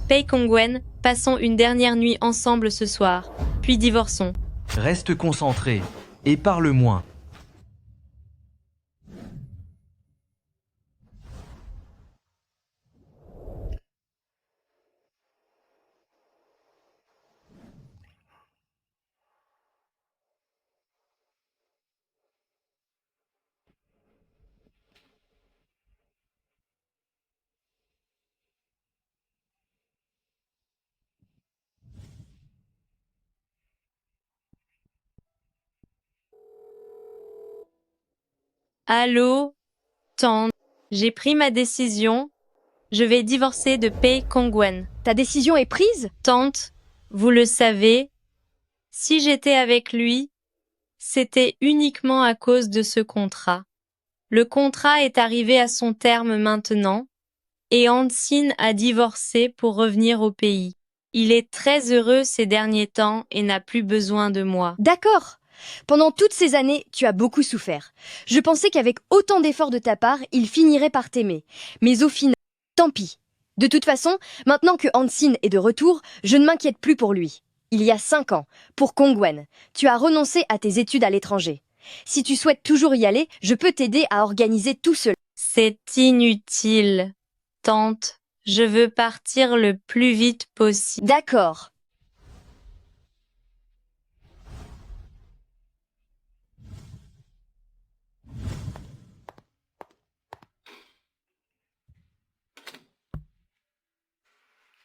Pei Kongwen, passons une dernière nuit ensemble ce soir, puis divorçons. Reste concentré et parle moins. Allô, tante, j'ai pris ma décision. Je vais divorcer de Pei Kongwen. Ta décision est prise? Tante, vous le savez, si j'étais avec lui, c'était uniquement à cause de ce contrat. Le contrat est arrivé à son terme maintenant, et Hansine a divorcé pour revenir au pays. Il est très heureux ces derniers temps et n'a plus besoin de moi. D'accord. Pendant toutes ces années, tu as beaucoup souffert. Je pensais qu'avec autant d'efforts de ta part, il finirait par t'aimer. Mais au final, tant pis. De toute façon, maintenant que Hansine est de retour, je ne m'inquiète plus pour lui. Il y a 5 ans, pour Kongwen, tu as renoncé à tes études à l'étranger. Si tu souhaites toujours y aller, je peux t'aider à organiser tout cela. C'est inutile. Tante, je veux partir le plus vite possible. D'accord.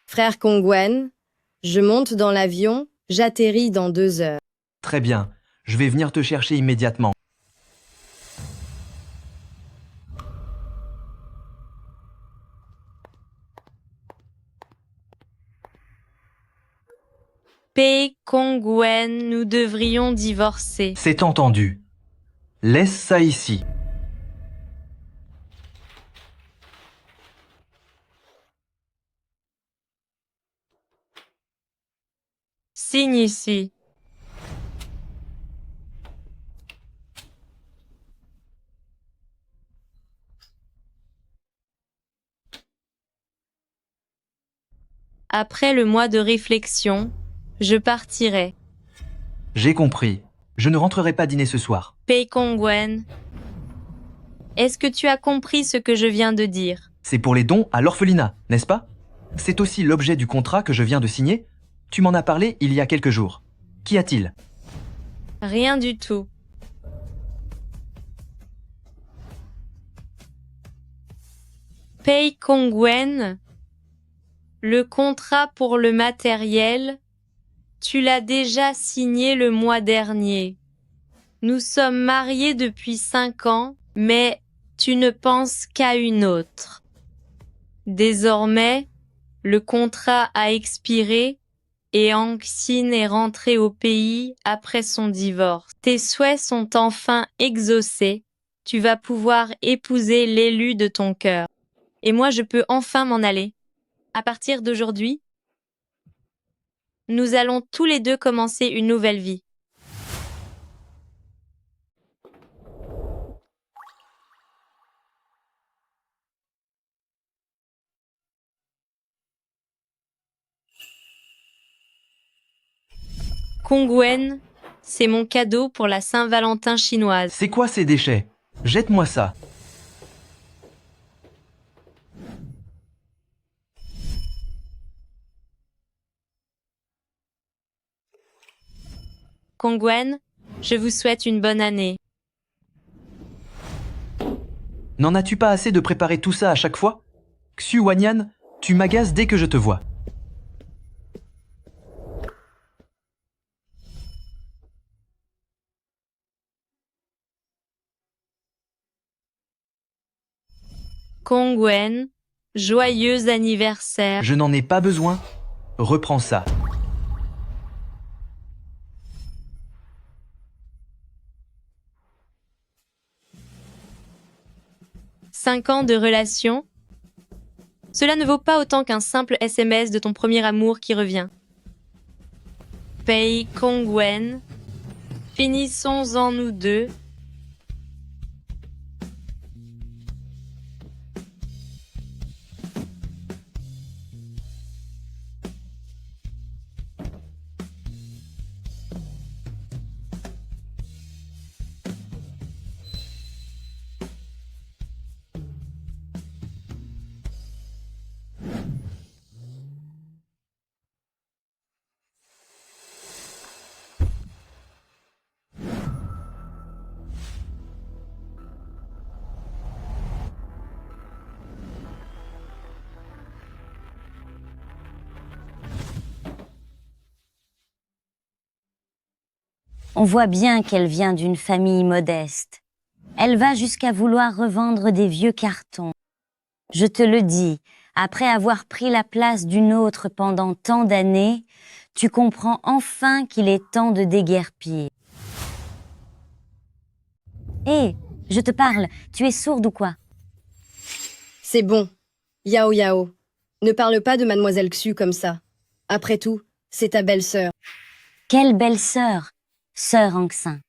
Frère Kongwen, je monte dans l'avion, j'atterris dans 2 heures. Très bien, je vais venir te chercher immédiatement. Pei Kongwen, nous devrions divorcer. C'est entendu. Laisse ça ici. Signe ici. Après le mois de réflexion, je partirai. J'ai compris. Je ne rentrerai pas dîner ce soir. Pei Kongwen, est-ce que tu as compris ce que je viens de dire? C'est pour les dons à l'orphelinat, n'est-ce pas? C'est aussi l'objet du contrat que je viens de signer. Tu m'en as parlé il y a quelques jours. Qu'y a-t-il? Rien du tout. Pei Kongwen, le contrat pour le matériel, tu l'as déjà signé le mois dernier. Nous sommes mariés depuis 5 ans, mais tu ne penses qu'à une autre. Désormais, le contrat a expiré et Hansine est rentré au pays après son divorce. Tes souhaits sont enfin exaucés. Tu vas pouvoir épouser l'élu de ton cœur. Et moi, je peux enfin m'en aller. À partir d'aujourd'hui, nous allons tous les deux commencer une nouvelle vie. Kongwen, c'est mon cadeau pour la Saint-Valentin chinoise. C'est quoi ces déchets? Jette-moi ça. Kongwen, je vous souhaite une bonne année. N'en as-tu pas assez de préparer tout ça à chaque fois? Xu Wanyan, tu m'agaces dès que je te vois. Kongwen, joyeux anniversaire. Je n'en ai pas besoin. Reprends ça. Cinq ans de relation. Cela ne vaut pas autant qu'un simple SMS de ton premier amour qui revient. Pei Kongwen, finissons-en nous deux. On voit bien qu'elle vient d'une famille modeste. Elle va jusqu'à vouloir revendre des vieux cartons. Je te le dis, après avoir pris la place d'une autre pendant tant d'années, tu comprends enfin qu'il est temps de déguerpir. Hé, je te parle, tu es sourde ou quoi? C'est bon. Yao Yao. Ne parle pas de Mademoiselle Xu comme ça. Après tout, c'est ta belle-sœur. Quelle belle sœur, sœur Anxin.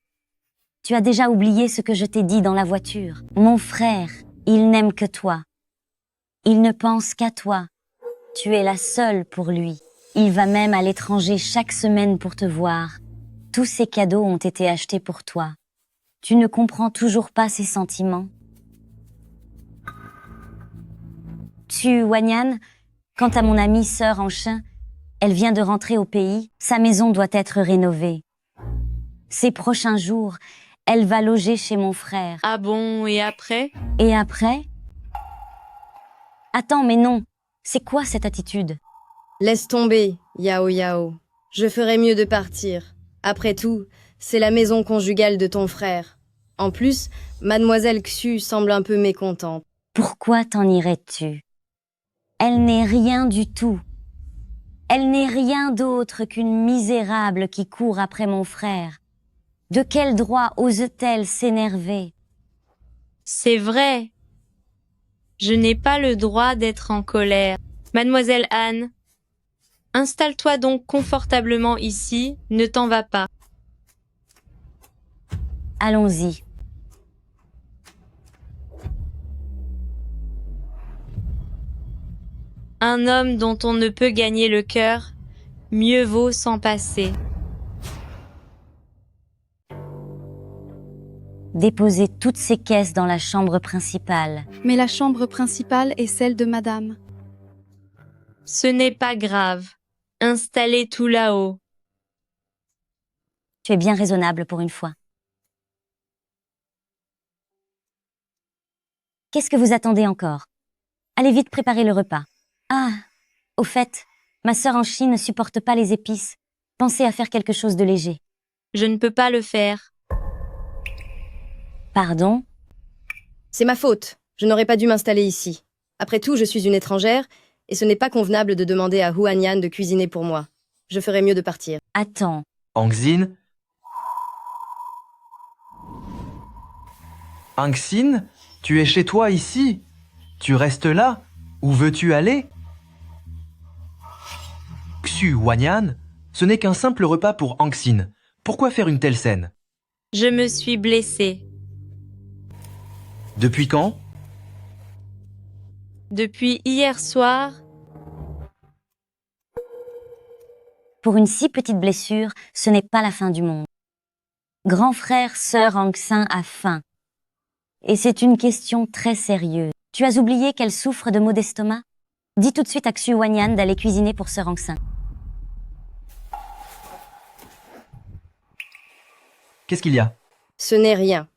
Tu as déjà oublié ce que je t'ai dit dans la voiture. Mon frère, il n'aime que toi. Il ne pense qu'à toi. Tu es la seule pour lui. Il va même à l'étranger chaque semaine pour te voir. Tous ces cadeaux ont été achetés pour toi. Tu ne comprends toujours pas ses sentiments. Wanyan, quant à mon amie sœur Anxin, elle vient de rentrer au pays. Sa maison doit être rénovée. Ces prochains jours, elle va loger chez mon frère. Ah bon, et après? Et après? Attends, mais non. C'est quoi cette attitude? Laisse tomber, Yao Yao. Je ferais mieux de partir. Après tout, c'est la maison conjugale de ton frère. En plus, Mademoiselle Xu semble un peu mécontente. Pourquoi t'en irais-tu? Elle n'est rien du tout. Elle n'est rien d'autre qu'une misérable qui court après mon frère. De quel droit ose-t-elle s'énerver? C'est vrai. Je n'ai pas le droit d'être en colère. Mademoiselle Anne, installe-toi donc confortablement ici, ne t'en vas pas. Allons-y. Un homme dont on ne peut gagner le cœur, mieux vaut s'en passer. Déposez toutes ces caisses dans la chambre principale. Mais la chambre principale est celle de madame. Ce n'est pas grave. Installez tout là-haut. Tu es bien raisonnable pour une fois. Qu'est-ce que vous attendez encore? Allez vite préparer le repas. Ah, au fait, ma sœur en Chine ne supporte pas les épices. Pensez à faire quelque chose de léger. Je ne peux pas le faire. Pardon? C'est ma faute. Je n'aurais pas dû m'installer ici. Après tout, je suis une étrangère, et ce n'est pas convenable de demander à Huanyan de cuisiner pour moi. Je ferais mieux de partir. Attends. Anxin? Anxin, tu es chez toi ici? Tu restes là? Où veux-tu aller? Xu Wanyan, ce n'est qu'un simple repas pour Anxin. Pourquoi faire une telle scène? Je me suis blessée. Depuis quand? Depuis hier soir, Pour une si petite blessure, ce n'est pas la fin du monde. Grand frère, sœur Anxin a faim. Et c'est une question très sérieuse. Tu as oublié qu'elle souffre de maux d'estomac? Dis tout de suite à Xu Wanyan d'aller cuisiner pour sœur Anxin. Qu'est-ce qu'il y a? Ce n'est rien.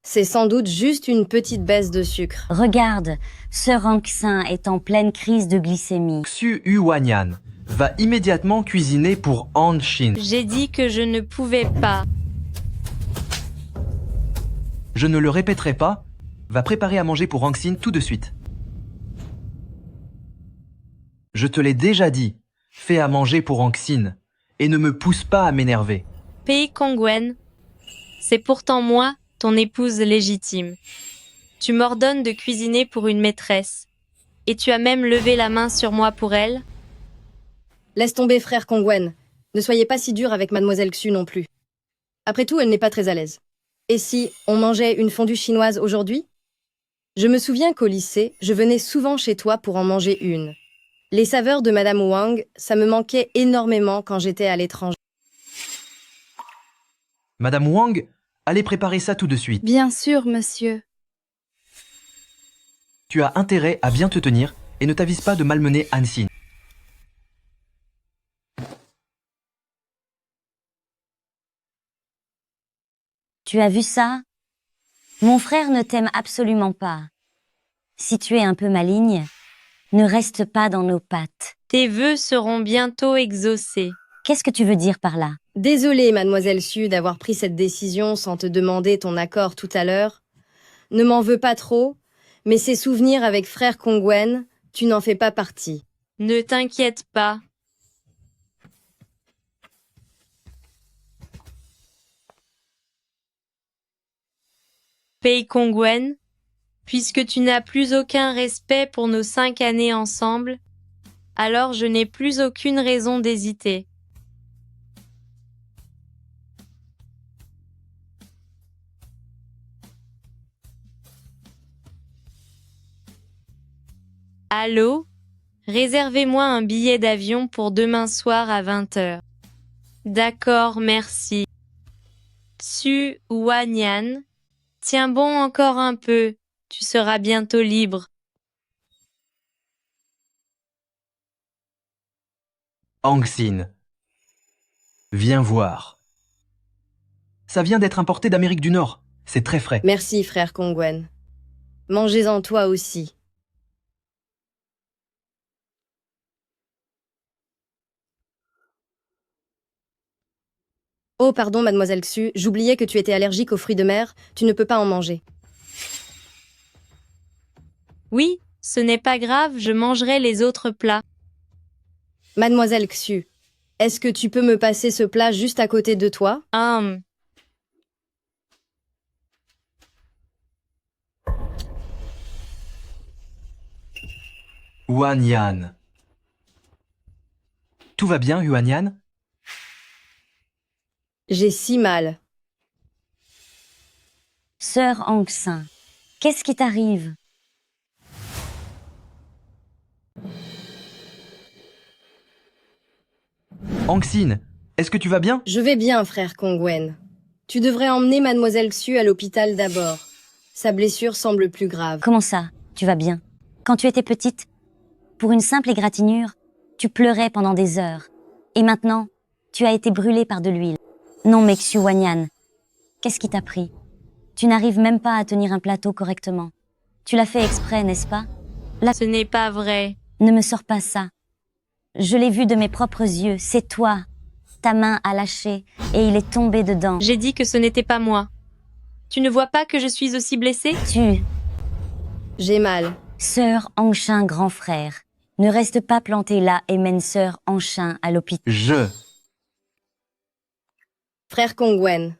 C'est sans doute juste une petite baisse de sucre. Regarde, sœur Anxin est en pleine crise de glycémie. Xu Wanyan va immédiatement cuisiner pour Anxin. j'ai dit que je ne pouvais pas. Je ne le répéterai pas. Va préparer à manger pour Anxin tout de suite. Je te l'ai déjà dit. Fais à manger pour Anxin. Et ne me pousse pas à m'énerver. Pei Kongwen, c'est pourtant moi, ton épouse légitime. Tu m'ordonnes de cuisiner pour une maîtresse. Et tu as même levé la main sur moi pour elle? Laisse tomber, frère Kongwen. Ne soyez pas si dur avec Mademoiselle Xu non plus. Après tout, elle n'est pas très à l'aise. Et si on mangeait une fondue chinoise aujourd'hui? Je me souviens qu'au lycée, je venais souvent chez toi pour en manger une. Les saveurs de Madame Wang, ça me manquait énormément quand j'étais à l'étranger. Madame Wang, allez préparer ça tout de suite. Bien sûr, monsieur. Tu as intérêt à bien te tenir et ne t'avise pas de malmener Anxin. Tu as vu ça? Mon frère ne t'aime absolument pas. Si tu es un peu maligne, ne reste pas dans nos pattes. Tes vœux seront bientôt exaucés. Qu'est-ce que tu veux dire par là? Désolée, mademoiselle Su, d'avoir pris cette décision sans te demander ton accord tout à l'heure. Ne m'en veux pas trop, mais ces souvenirs avec frère Kongwen, tu n'en fais pas partie. Ne t'inquiète pas. Pei Kongwen, puisque tu n'as plus aucun respect pour nos 5 années ensemble, alors je n'ai plus aucune raison d'hésiter. Allô? Réservez-moi un billet d'avion pour demain soir à 20h. D'accord, merci. Su Wanyan, tiens bon encore un peu, tu seras bientôt libre. Hang-sin, viens voir. Ça vient d'être importé d'Amérique du Nord. C'est très frais. Merci, frère Kongwen. Mangez-en toi aussi. Oh, pardon, mademoiselle Xu, j'oubliais que tu étais allergique aux fruits de mer, tu ne peux pas en manger. Oui, ce n'est pas grave, je mangerai les autres plats. Mademoiselle Xu, est-ce que tu peux me passer ce plat juste à côté de toi? Wanyan. Tout va bien, Wanyan? J'ai si mal. Sœur Hang-sin, qu'est-ce qui t'arrive? Hang-sin, est-ce que tu vas bien? Je vais bien, frère Kongwen. Tu devrais emmener mademoiselle Xu à l'hôpital d'abord. Sa blessure semble plus grave. Comment ça? Tu vas bien? Quand tu étais petite, pour une simple égratignure, tu pleurais pendant des heures. Et maintenant, tu as été brûlée par de l'huile. Non, mais Xu Wanyan, qu'est-ce qui t'a pris? Tu n'arrives même pas à tenir un plateau correctement. Tu l'as fait exprès, n'est-ce pas? Ce n'est pas vrai. Ne me sors pas ça. Je l'ai vu de mes propres yeux, c'est toi. Ta main a lâché et il est tombé dedans. J'ai dit que ce n'était pas moi. Tu ne vois pas que je suis aussi blessée? J'ai mal. Sœur Hang-sin, grand frère, ne reste pas plantée là et mène sœur Hang-sin à l'hôpital. Frère Kongwen,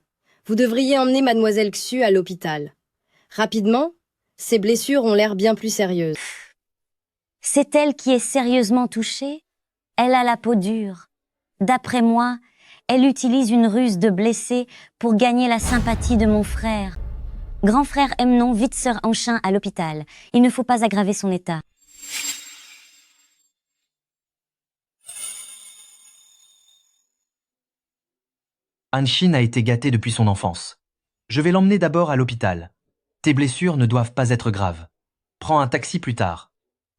vous devriez emmener mademoiselle Xu à l'hôpital. Rapidement, ses blessures ont l'air bien plus sérieuses. C'est elle qui est sérieusement touchée? Elle a la peau dure. D'après moi, elle utilise une ruse de blessé pour gagner la sympathie de mon frère. Grand frère, emmenons vite sœur Hang-sin à l'hôpital. Il ne faut pas aggraver son état. Han-shin a été gâté depuis son enfance. Je vais l'emmener d'abord à l'hôpital. Tes blessures ne doivent pas être graves. Prends un taxi plus tard.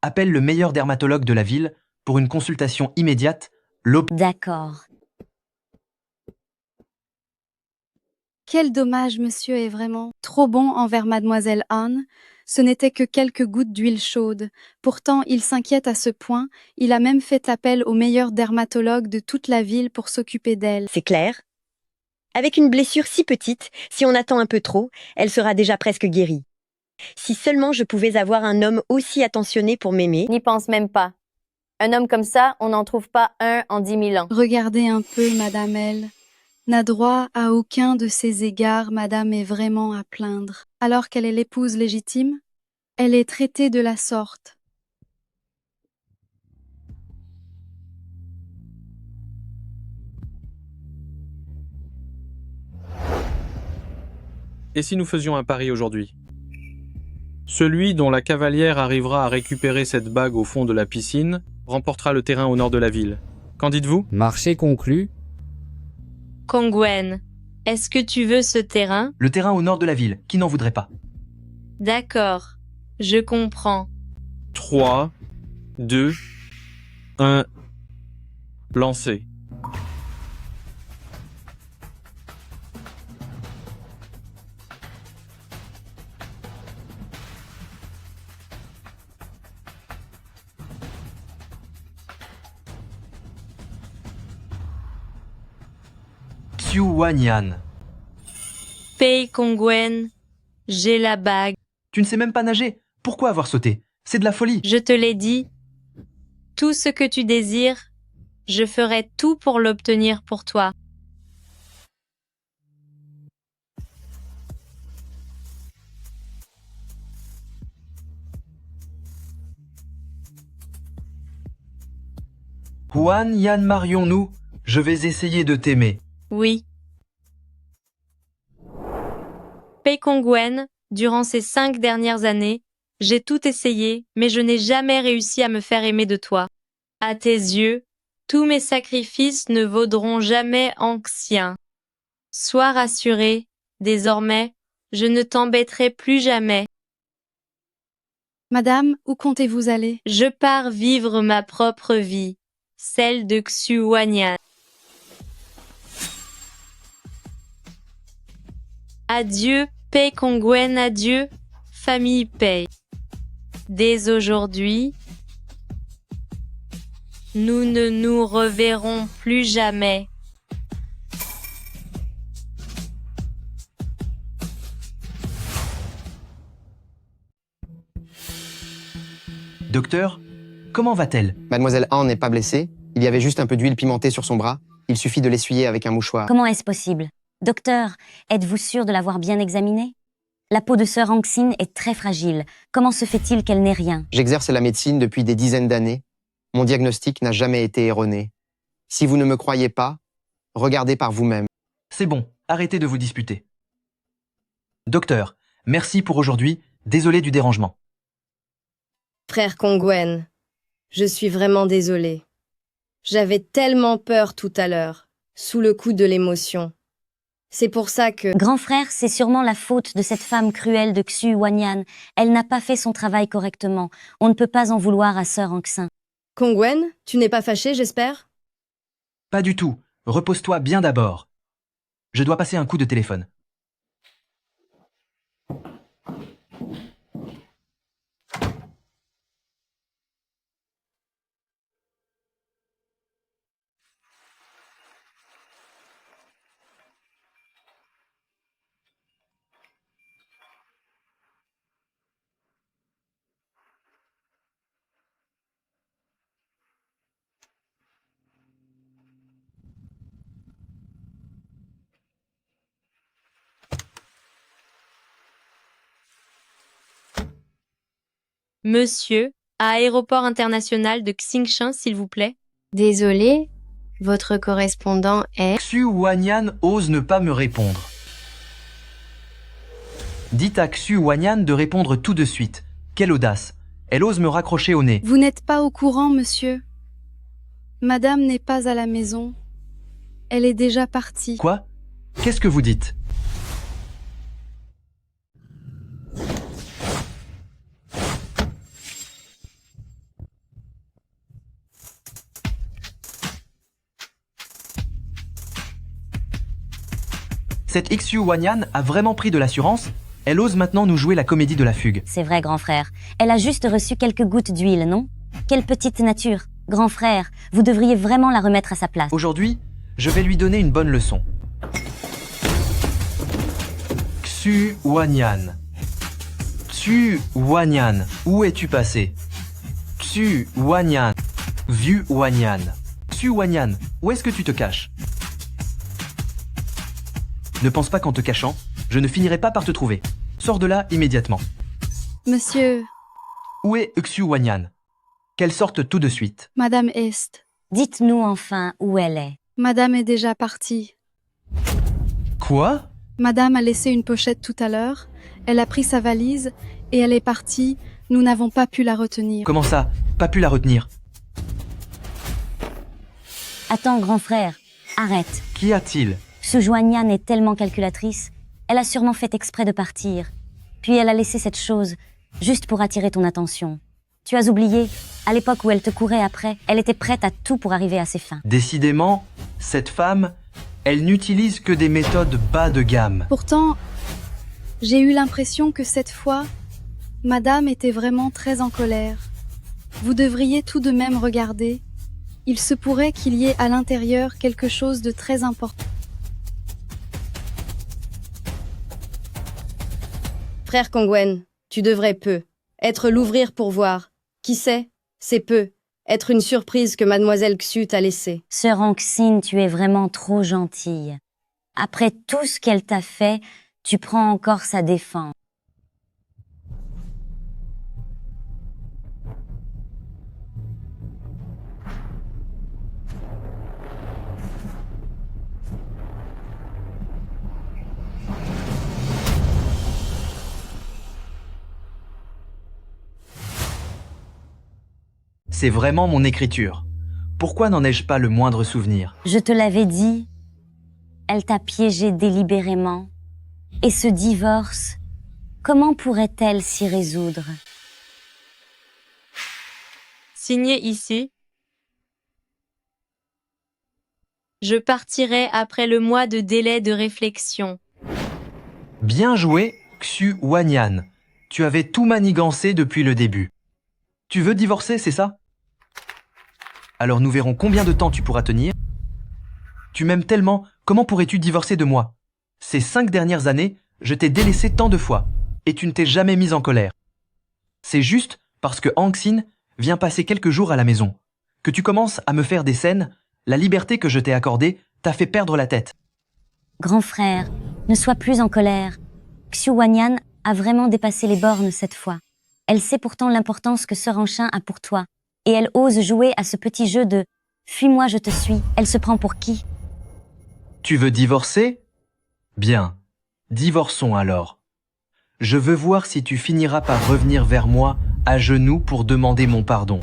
Appelle le meilleur dermatologue de la ville pour une consultation immédiate. D'accord. Quel dommage, monsieur est vraiment trop bon envers mademoiselle Anne. Ce n'était que quelques gouttes d'huile chaude. Pourtant, il s'inquiète à ce point, il a même fait appel au meilleur dermatologue de toute la ville pour s'occuper d'elle. C'est clair. Avec une blessure si petite, si on attend un peu trop, elle sera déjà presque guérie. Si seulement je pouvais avoir un homme aussi attentionné pour m'aimer. N'y pense même pas. Un homme comme ça, on n'en trouve pas un en 10 000 ans. Regardez un peu, madame elle. N'a droit à aucun de ces égards, madame est vraiment à plaindre. Alors qu'elle est l'épouse légitime, elle est traitée de la sorte. Et si nous faisions un pari aujourd'hui? Celui dont la cavalière arrivera à récupérer cette bague au fond de la piscine remportera le terrain au nord de la ville. Qu'en dites-vous? Marché conclu. Kongwen, est-ce que tu veux ce terrain? Le terrain au nord de la ville, qui n'en voudrait pas? D'accord, je comprends. 3, 2, 1, lancez. Xiu Wanyan. Pei Kongwen, j'ai la bague. Tu ne sais même pas nager. Pourquoi avoir sauté? C'est de la folie. Je te l'ai dit. Tout ce que tu désires, je ferai tout pour l'obtenir pour toi. Huan Yan marions-nous. Je vais essayer de t'aimer. Oui. Pei Kongwen, durant ces 5 dernières années, j'ai tout essayé, mais je n'ai jamais réussi à me faire aimer de toi. À tes yeux, tous mes sacrifices ne vaudront jamais Anxien. Sois rassuré, désormais, je ne t'embêterai plus jamais. Madame, où comptez-vous aller? Je pars vivre ma propre vie, celle de Xu Wanyan. Adieu, Pei Kongwen, adieu, famille Pei. Dès aujourd'hui, nous ne nous reverrons plus jamais. Docteur, comment va-t-elle? Mademoiselle Han n'est pas blessée. Il y avait juste un peu d'huile pimentée sur son bras. Il suffit de l'essuyer avec un mouchoir. Comment est-ce possible? Docteur, êtes-vous sûr de l'avoir bien examinée? La peau de sœur Anxin est très fragile. Comment se fait-il qu'elle n'ait rien? J'exerce la médecine depuis des dizaines d'années. Mon diagnostic n'a jamais été erroné. Si vous ne me croyez pas, regardez par vous-même. C'est bon, arrêtez de vous disputer. Docteur, merci pour aujourd'hui. Désolé du dérangement. Frère Kongwen, je suis vraiment désolée. J'avais tellement peur tout à l'heure, sous le coup de l'émotion. C'est pour ça que... Grand frère, c'est sûrement la faute de cette femme cruelle de Xu Wanyan. Elle n'a pas fait son travail correctement. On ne peut pas en vouloir à sœur Anxin. Kongwen, tu n'es pas fâché, j'espère? Pas du tout. Repose-toi bien d'abord. Je dois passer un coup de téléphone. Monsieur, à aéroport international de Xingshan, s'il vous plaît. Désolé, votre correspondant est... Xu Wanyan ose ne pas me répondre. Dites à Xu Wanyan de répondre tout de suite. Quelle audace. Elle ose me raccrocher au nez. Vous n'êtes pas au courant, monsieur. Madame n'est pas à la maison. Elle est déjà partie. Quoi? Qu'est-ce que vous dites? Cette Xu Wanyan a vraiment pris de l'assurance. Elle ose maintenant nous jouer la comédie de la fugue. C'est vrai, grand frère. Elle a juste reçu quelques gouttes d'huile, non? Quelle petite nature. Grand frère, vous devriez vraiment la remettre à sa place. Aujourd'hui, je vais lui donner une bonne leçon. Xu Wanyan. Xu Wanyan, où es-tu passé? Xu Wanyan. Vieux Wanyan. Xu Wanyan, où est-ce que tu te caches? Ne pense pas qu'en te cachant, je ne finirai pas par te trouver. Sors de là immédiatement. Monsieur, Où est Xu Wanyan? Qu'elle sorte tout de suite. Madame est. Dites-nous enfin où elle est. Madame est déjà partie. Quoi? Madame a laissé une pochette tout à l'heure. Elle a pris sa valise et elle est partie. Nous n'avons pas pu la retenir. Comment ça? Pas pu la retenir? Attends, grand frère, arrête. Qu'y a-t-il? Ce Joannian est tellement calculatrice. Elle a sûrement fait exprès de partir. Puis elle a laissé cette chose, juste pour attirer ton attention. Tu as oublié, à l'époque où elle te courait après, elle était prête à tout pour arriver à ses fins. Décidément, cette femme, elle n'utilise que des méthodes bas de gamme. Pourtant, j'ai eu l'impression que cette fois, Madame était vraiment très en colère. Vous devriez tout de même regarder. Il se pourrait qu'il y ait à l'intérieur quelque chose de très important. Frère Kongwen, tu devrais peu. Être l'ouvrir pour voir. Qui sait? C'est peu. Être une surprise que mademoiselle Xu t'a laissée. Sœur Anxine, tu es vraiment trop gentille. Après tout ce qu'elle t'a fait, tu prends encore sa défense. C'est vraiment mon écriture. Pourquoi n'en ai-je pas le moindre souvenir? Je te l'avais dit, elle t'a piégé délibérément. Et ce divorce, comment pourrait-elle s'y résoudre? Signé ici. Je partirai après le mois de délai de réflexion. Bien joué, Xu Wanyan. Tu avais tout manigancé depuis le début. Tu veux divorcer, c'est ça? Alors nous verrons combien de temps tu pourras tenir. Tu m'aimes tellement, comment pourrais-tu divorcer de moi? Ces 5 dernières années, je t'ai délaissé tant de fois, et tu ne t'es jamais mise en colère. C'est juste parce que Anxine vient passer quelques jours à la maison, que tu commences à me faire des scènes, la liberté que je t'ai accordée t'a fait perdre la tête. Grand frère, ne sois plus en colère. Xu Wanyan a vraiment dépassé les bornes cette fois. Elle sait pourtant l'importance que Sœur Anchin a pour toi, et elle ose jouer à ce petit jeu de « fuis-moi, je te suis ». Elle se prend pour qui? Tu veux divorcer? Bien, divorçons alors. Je veux voir si tu finiras par revenir vers moi à genoux pour demander mon pardon.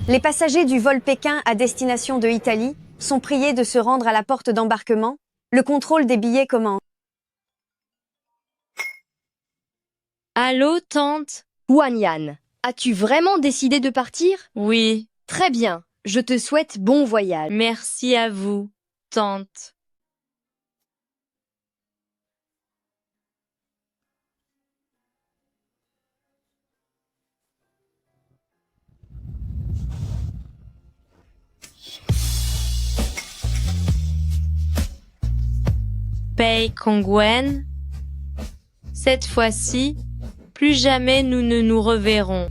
Les passagers du vol Pékin à destination de Italie sont priés de se rendre à la porte d'embarquement. Le contrôle des billets commence. Allô, tante? Wanyan, as-tu vraiment décidé de partir? Oui, Très bien. Je te souhaite bon voyage. merci à vous, tante. Pei Kongwen. Cette fois-ci, plus jamais nous ne nous reverrons.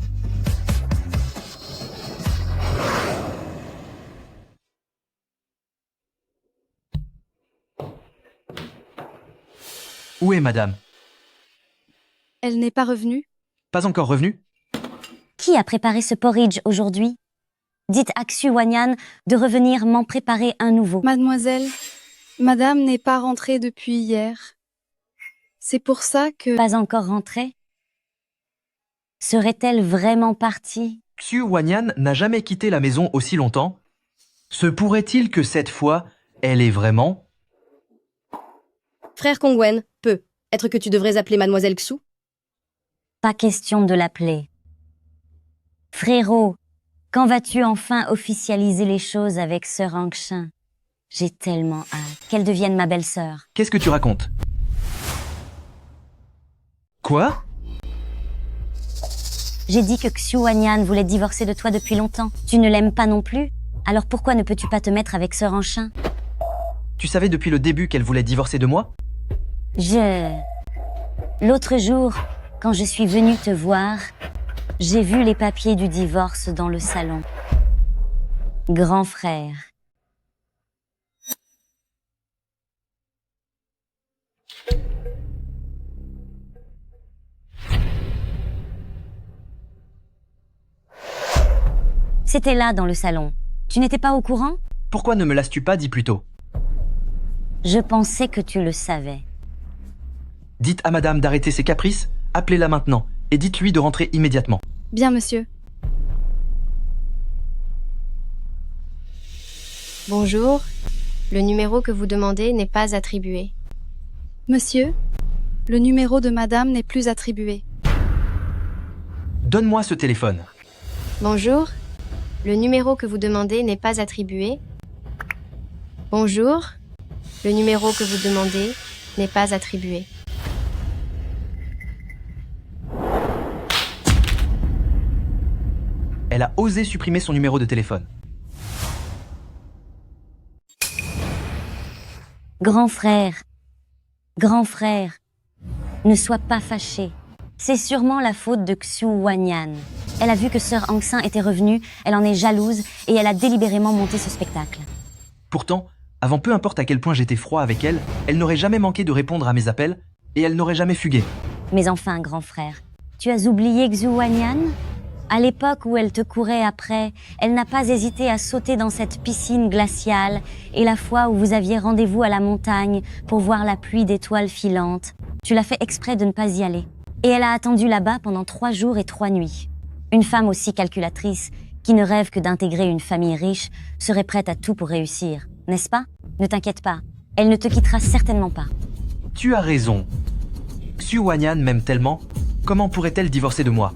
Où est madame? Elle n'est pas revenue? Pas encore revenue? Qui a préparé ce porridge aujourd'hui? Dites à Xu Wanyan de revenir m'en préparer un nouveau. Mademoiselle, madame n'est pas rentrée depuis hier. C'est pour ça que... Pas encore rentrée? Serait-elle vraiment partie? Xu Wanyan n'a jamais quitté la maison aussi longtemps. Se pourrait-il que cette fois, elle est vraiment... Frère Kongwen, peu. Être que tu devrais appeler mademoiselle Xu? Pas question de l'appeler. Frérot, quand vas-tu enfin officialiser les choses avec Sœur Anxin? J'ai tellement hâte qu'elle devienne ma belle-sœur. Qu'est-ce que tu racontes? Quoi? J'ai dit que Xu Wanyan voulait divorcer de toi depuis longtemps. Tu ne l'aimes pas non plus? Alors pourquoi ne peux-tu pas te mettre avec Sœur Anxin? Tu savais depuis le début qu'elle voulait divorcer de moi? L'autre jour, quand je suis venue te voir, j'ai vu les papiers du divorce dans le salon. Grand frère. C'était là dans le salon. Tu n'étais pas au courant? Pourquoi ne me l'as-tu pas dit plus tôt? Je pensais que tu le savais. Dites à madame d'arrêter ses caprices, appelez-la maintenant, et dites-lui de rentrer immédiatement. Bien, monsieur. Bonjour. Le numéro que vous demandez n'est pas attribué. Monsieur, le numéro de madame n'est plus attribué. Donne-moi ce téléphone. Bonjour. Le numéro que vous demandez n'est pas attribué. Bonjour. Le numéro que vous demandez n'est pas attribué. Elle a osé supprimer son numéro de téléphone. Grand frère. Grand frère. Ne sois pas fâché. C'est sûrement la faute de Xu Wanyan. Elle a vu que sœur Hangxin était revenue, elle en est jalouse et elle a délibérément monté ce spectacle. Pourtant, avant peu importe à quel point j'étais froid avec elle, elle n'aurait jamais manqué de répondre à mes appels et elle n'aurait jamais fugué. Mais enfin, grand frère, tu as oublié Xu Wanyan? À l'époque où elle te courait après, elle n'a pas hésité à sauter dans cette piscine glaciale, et la fois où vous aviez rendez-vous à la montagne pour voir la pluie d'étoiles filantes, tu l'as fait exprès de ne pas y aller. Et elle a attendu là-bas pendant 3 jours et 3 nuits. Une femme aussi calculatrice, qui ne rêve que d'intégrer une famille riche, serait prête à tout pour réussir, n'est-ce pas? Ne t'inquiète pas, elle ne te quittera certainement pas. Tu as raison. Xu Wanyan m'aime tellement, comment pourrait-elle divorcer de moi?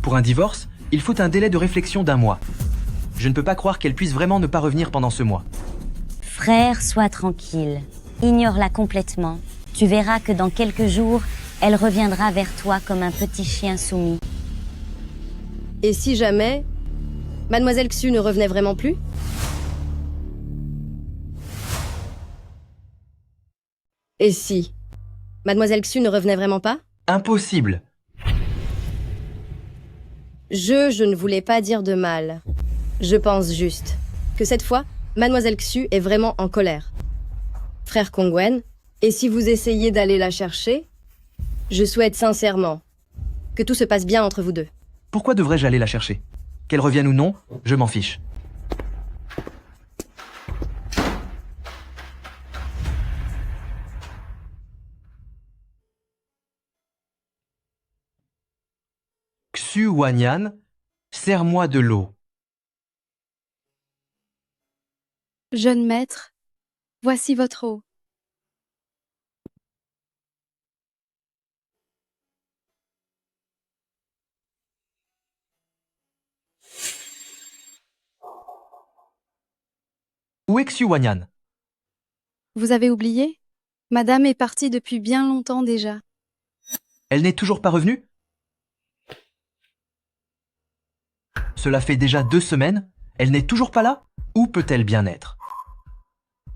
Pour un divorce, il faut un délai de réflexion d'1 mois. Je ne peux pas croire qu'elle puisse vraiment ne pas revenir pendant ce mois. Frère, sois tranquille. Ignore-la complètement. Tu verras que dans quelques jours, elle reviendra vers toi comme un petit chien soumis. Et si jamais Mademoiselle Xu ne revenait vraiment plus? Et si Mademoiselle Xu ne revenait vraiment pas? Impossible. Je ne voulais pas dire de mal. Je pense juste que cette fois, Mademoiselle Xu est vraiment en colère. Frère Kongwen, et si vous essayez d'aller la chercher, je souhaite sincèrement que tout se passe bien entre vous deux. Pourquoi devrais-je aller la chercher? Qu'elle revienne ou non, je m'en fiche. Xu Wanyan, sers-moi de l'eau. Jeune maître, voici votre eau. Où est Xu Wanyan? Vous avez oublié? Madame est partie depuis bien longtemps déjà. Elle n'est toujours pas revenue? Cela fait déjà 2 semaines? Elle n'est toujours pas là? Où peut-elle bien être?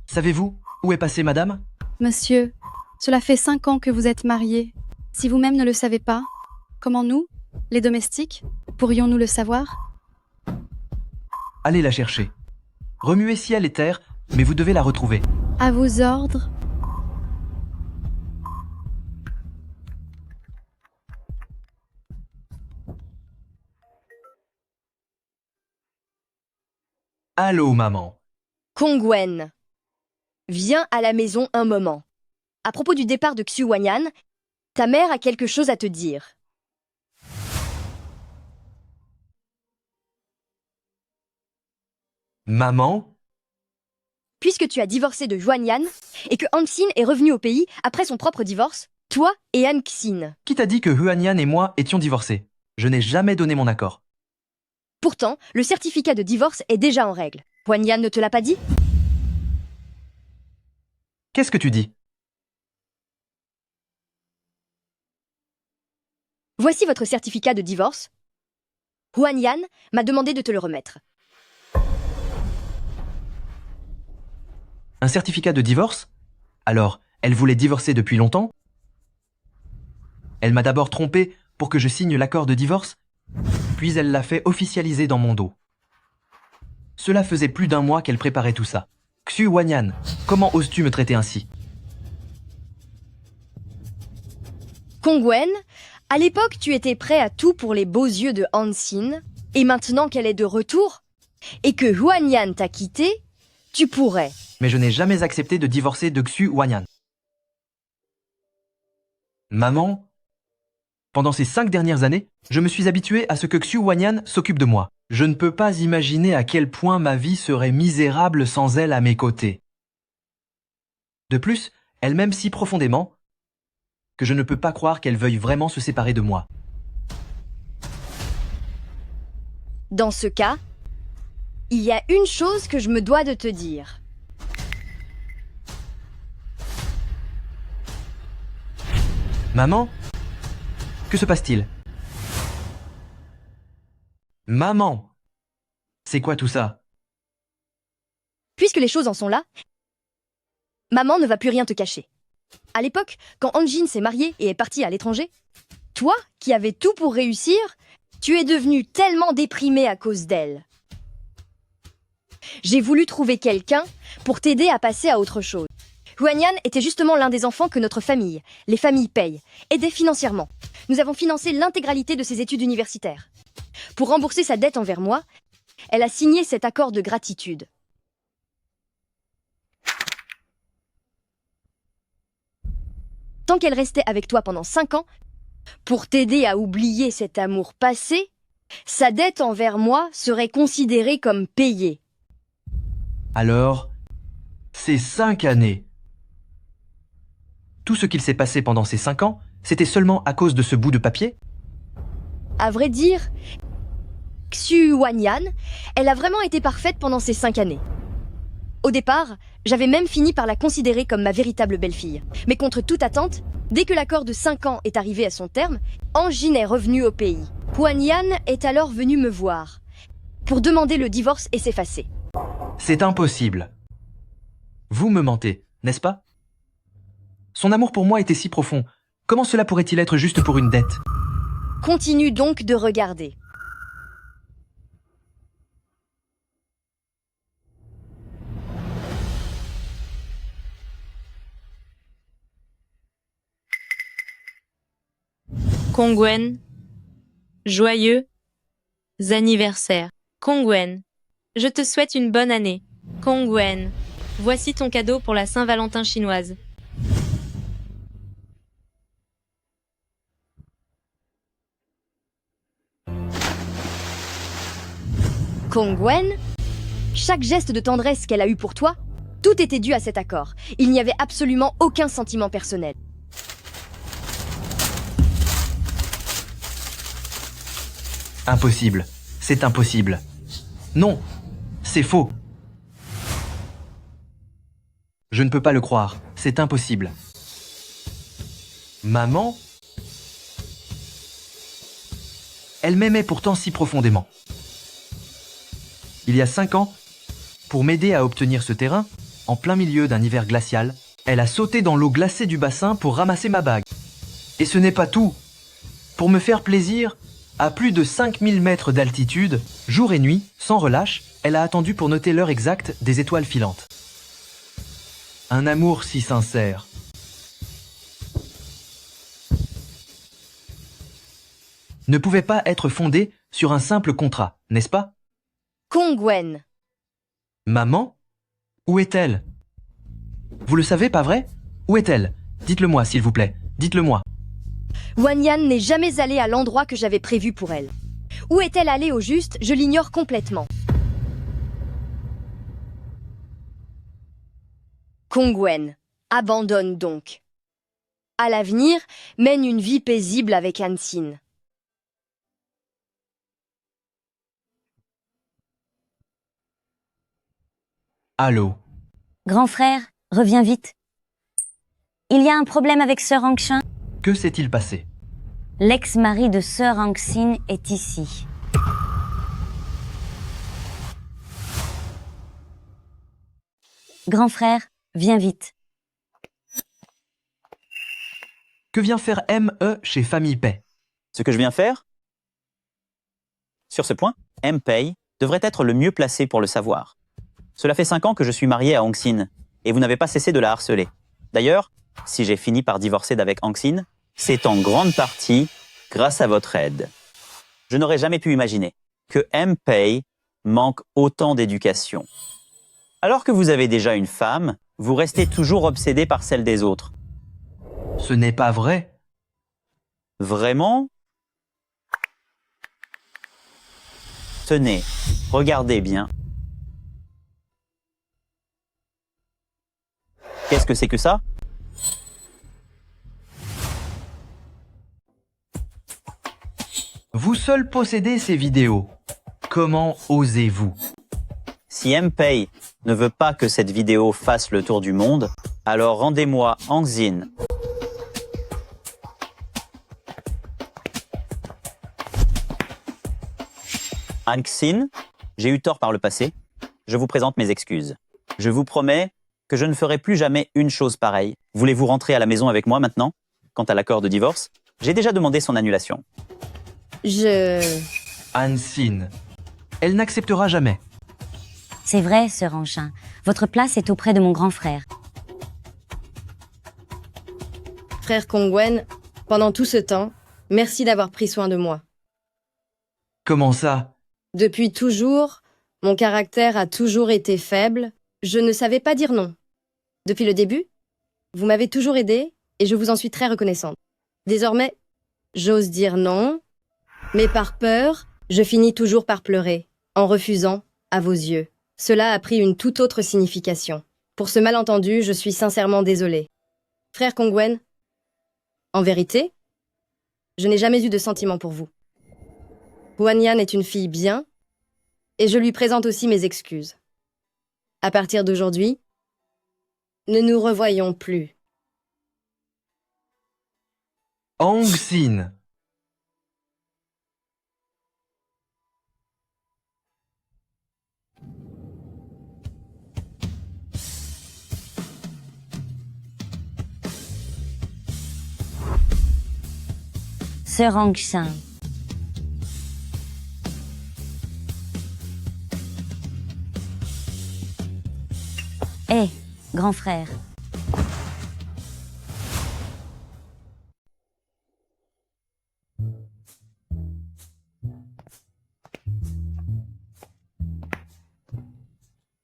Savez-vous où est passée madame? Monsieur, cela fait 5 ans que vous êtes mariés. Si vous-même ne le savez pas, comment nous, les domestiques, pourrions-nous le savoir? Allez la chercher. Remuez ciel et terre, mais vous devez la retrouver. À vos ordres. Allô, maman. Kongwen, viens à la maison un moment. À propos du départ de Xu Wanyan, ta mère a quelque chose à te dire. Maman? Puisque tu as divorcé de Wanyan et que Hangxin est revenu au pays après son propre divorce, toi et Hangxin. Qui t'a dit que Huanyan et moi étions divorcés? Je n'ai jamais donné mon accord. Pourtant, le certificat de divorce est déjà en règle. Wanyan ne te l'a pas dit? Qu'est-ce que tu dis? Voici votre certificat de divorce. Wanyan m'a demandé de te le remettre. Un certificat de divorce? Alors, elle voulait divorcer depuis longtemps? Elle m'a d'abord trompé pour que je signe l'accord de divorce, puis elle l'a fait officialiser dans mon dos. Cela faisait plus d'1 mois qu'elle préparait tout ça. Xu Wanyan, comment oses-tu me traiter ainsi? Kongwen, à l'époque tu étais prêt à tout pour les beaux yeux de Hangxin, et maintenant qu'elle est de retour, et que Wanyan t'a quitté, tu pourrais. Mais je n'ai jamais accepté de divorcer de Xu Wanyan. Maman, pendant ces 5 dernières années, je me suis habitué à ce que Xu Wanyan s'occupe de moi. Je ne peux pas imaginer à quel point ma vie serait misérable sans elle à mes côtés. De plus, elle m'aime si profondément que je ne peux pas croire qu'elle veuille vraiment se séparer de moi. Dans ce cas, il y a une chose que je me dois de te dire. Maman? Que se passe-t-il? Maman! C'est quoi tout ça? Puisque les choses en sont là, maman ne va plus rien te cacher. À l'époque, quand Hanjin s'est mariée et est partie à l'étranger, toi, qui avais tout pour réussir, tu es devenu tellement déprimé à cause d'elle. J'ai voulu trouver quelqu'un pour t'aider à passer à autre chose. Huanyan était justement l'un des enfants que notre famille, les familles payent, aidait financièrement. Nous avons financé l'intégralité de ses études universitaires. Pour rembourser sa dette envers moi, elle a signé cet accord de gratitude. Tant qu'elle restait avec toi pendant 5 ans, pour t'aider à oublier cet amour passé, sa dette envers moi serait considérée comme payée. Alors, ces 5 années. Tout ce qu'il s'est passé pendant ces 5 ans, c'était seulement à cause de ce bout de papier? À vrai dire, Xu Huanyan, elle a vraiment été parfaite pendant ces 5 années. Au départ, j'avais même fini par la considérer comme ma véritable belle-fille. Mais contre toute attente, dès que l'accord de 5 ans est arrivé à son terme, Hanjin est revenue au pays. Huanyan est alors venue me voir pour demander le divorce et s'effacer. C'est impossible. Vous me mentez, n'est-ce pas? Son amour pour moi était si profond. Comment cela pourrait-il être juste pour une dette? Continue donc de regarder. Kongwen, joyeux anniversaire. Kongwen, je te souhaite une bonne année. Kongwen, voici ton cadeau pour la Saint-Valentin chinoise. Kongwen, chaque geste de tendresse qu'elle a eu pour toi, tout était dû à cet accord. Il n'y avait absolument aucun sentiment personnel. Impossible. C'est impossible. Non, c'est faux. Je ne peux pas le croire. C'est impossible. Maman? Elle m'aimait pourtant si profondément. Il y a 5 ans, pour m'aider à obtenir ce terrain, en plein milieu d'un hiver glacial, elle a sauté dans l'eau glacée du bassin pour ramasser ma bague. Et ce n'est pas tout. Pour me faire plaisir, à plus de 5000 mètres d'altitude, jour et nuit, sans relâche, elle a attendu pour noter l'heure exacte des étoiles filantes. Un amour si sincère. Ne pouvait pas être fondé sur un simple contrat, n'est-ce pas? Kongwen, Maman? Où est-elle? Vous le savez, pas vrai? Où est-elle? Dites-le-moi, s'il vous plaît. Dites-le-moi. Huanyan n'est jamais allée à l'endroit que j'avais prévu pour elle. Où est-elle allée au juste, je l'ignore complètement. Kongwen, abandonne donc. À l'avenir, mène une vie paisible avec Hansin. Allô? Grand frère, reviens vite. Il y a un problème avec Sœur Angxin. Que s'est-il passé? L'ex-mari de Sœur Angxin est ici. Grand frère, viens vite. Que vient faire M.E. chez Famille Paix? Ce que je viens faire? Sur ce point, M-Pei devrait être le mieux placé pour le savoir. Cela fait 5 ans que je suis marié à Angxin, et vous n'avez pas cessé de la harceler. D'ailleurs, si j'ai fini par divorcer d'avec Angxin, c'est en grande partie grâce à votre aide. Je n'aurais jamais pu imaginer que M-Pei manque autant d'éducation. Alors que vous avez déjà une femme, vous restez toujours obsédé par celle des autres. Ce n'est pas vrai. Vraiment? Tenez, regardez bien. Qu'est-ce que c'est que ça? Vous seul possédez ces vidéos. Comment osez-vous? Si M-Pei ne veut pas que cette vidéo fasse le tour du monde, alors rendez-moi Angxin. Angxin, j'ai eu tort par le passé. Je vous présente mes excuses. Je vous promets que je ne ferai plus jamais une chose pareille. Voulez-vous rentrer à la maison avec moi maintenant? Quant à l'accord de divorce, j'ai déjà demandé son annulation. Hansine. Elle n'acceptera jamais. C'est vrai, sœur Anchin. Votre place est auprès de mon grand frère. Frère Kongwen, pendant tout ce temps, merci d'avoir pris soin de moi. Comment ça? Depuis toujours, mon caractère a toujours été faible. Je ne savais pas dire non. Depuis le début, vous m'avez toujours aidé et je vous en suis très reconnaissante. Désormais, j'ose dire non, mais par peur, je finis toujours par pleurer, en refusant à vos yeux. Cela a pris une toute autre signification. Pour ce malentendu, je suis sincèrement désolée. Frère Kongwen, en vérité, je n'ai jamais eu de sentiment pour vous. Huanyan est une fille bien, et je lui présente aussi mes excuses. À partir d'aujourd'hui, ne nous revoyons plus. Hansine. Sœur Anchin. Hé, grand frère.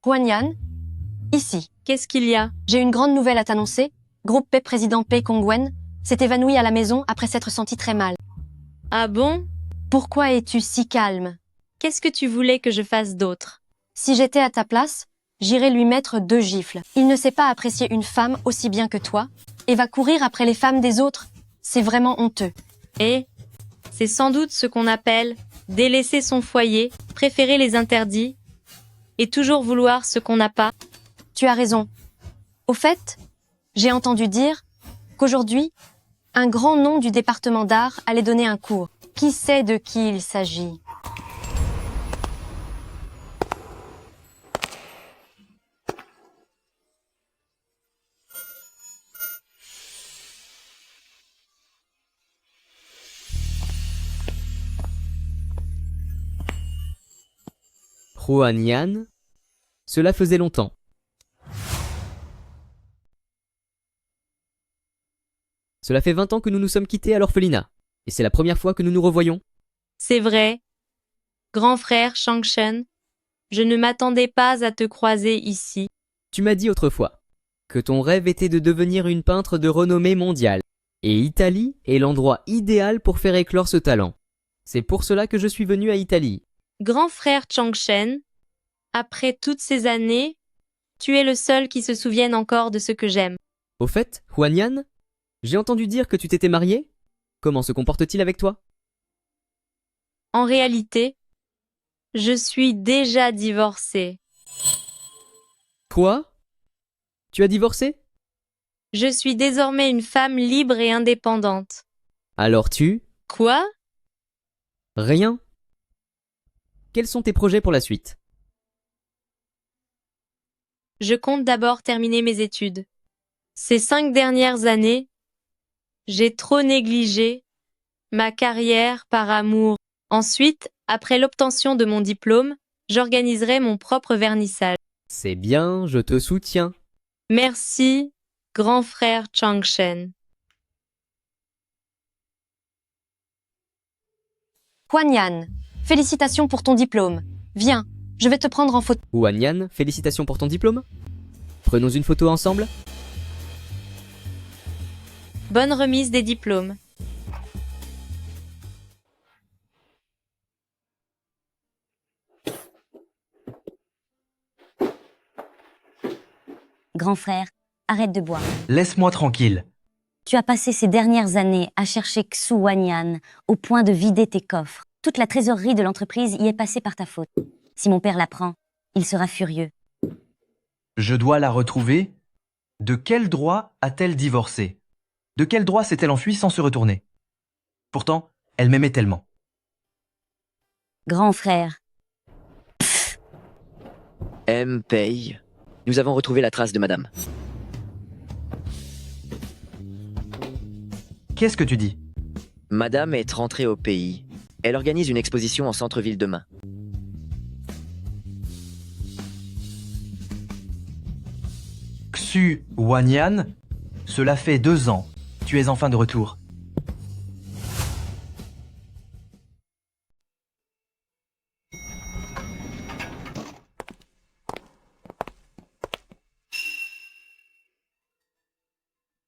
Huanyan, ici. Qu'est-ce qu'il y a? J'ai une grande nouvelle à t'annoncer. Groupe P président P Kongwen s'est évanoui à la maison après s'être senti très mal. Ah bon? Pourquoi es-tu si calme? Qu'est-ce que tu voulais que je fasse d'autre? Si j'étais à ta place, j'irais lui mettre 2 gifles. Il ne sait pas apprécier une femme aussi bien que toi et va courir après les femmes des autres. C'est vraiment honteux. Et c'est sans doute ce qu'on appelle délaisser son foyer, préférer les interdits et toujours vouloir ce qu'on n'a pas. Tu as raison. Au fait, j'ai entendu dire qu'aujourd'hui, un grand nom du département d'art allait donner un cours. Qui sait de qui il s'agit? Huanyan, cela faisait longtemps. Cela fait 20 ans que nous nous sommes quittés à l'orphelinat, et c'est la première fois que nous nous revoyons. C'est vrai. Grand frère Changshen, je ne m'attendais pas à te croiser ici. Tu m'as dit autrefois que ton rêve était de devenir une peintre de renommée mondiale, et Italie est l'endroit idéal pour faire éclore ce talent. C'est pour cela que je suis venu à Italie. Grand frère Changshen, après toutes ces années, tu es le seul qui se souvienne encore de ce que j'aime. Au fait, Huanyan, j'ai entendu dire que tu t'étais marié. Comment se comporte-t-il avec toi? En réalité, je suis déjà divorcée. Quoi? Tu as divorcé? Je suis désormais une femme libre et indépendante. Alors tu... Quoi? Rien. Quels sont tes projets pour la suite? Je compte d'abord terminer mes études. Ces 5 dernières années, j'ai trop négligé ma carrière par amour. Ensuite, après l'obtention de mon diplôme, j'organiserai mon propre vernissage. C'est bien, je te soutiens. Merci, grand frère Changshen. Huanyan, félicitations pour ton diplôme. Viens, je vais te prendre en photo. Huanyan, félicitations pour ton diplôme. Prenons une photo ensemble. Bonne remise des diplômes. Grand frère, arrête de boire. Laisse-moi tranquille. Tu as passé ces dernières années à chercher Xu Huanyan au point de vider tes coffres. Toute la trésorerie de l'entreprise y est passée par ta faute. Si mon père l'apprend, il sera furieux. Je dois la retrouver. De quel droit a-t-elle divorcé? De quel droit s'est-elle enfuie sans se retourner? Pourtant, elle m'aimait tellement. Grand frère, M paye. Nous avons retrouvé la trace de madame. Qu'est-ce que tu dis? Madame est rentrée au pays. Elle organise une exposition en centre-ville demain. Xu Wanyan, cela fait 2 ans. Tu es enfin de retour.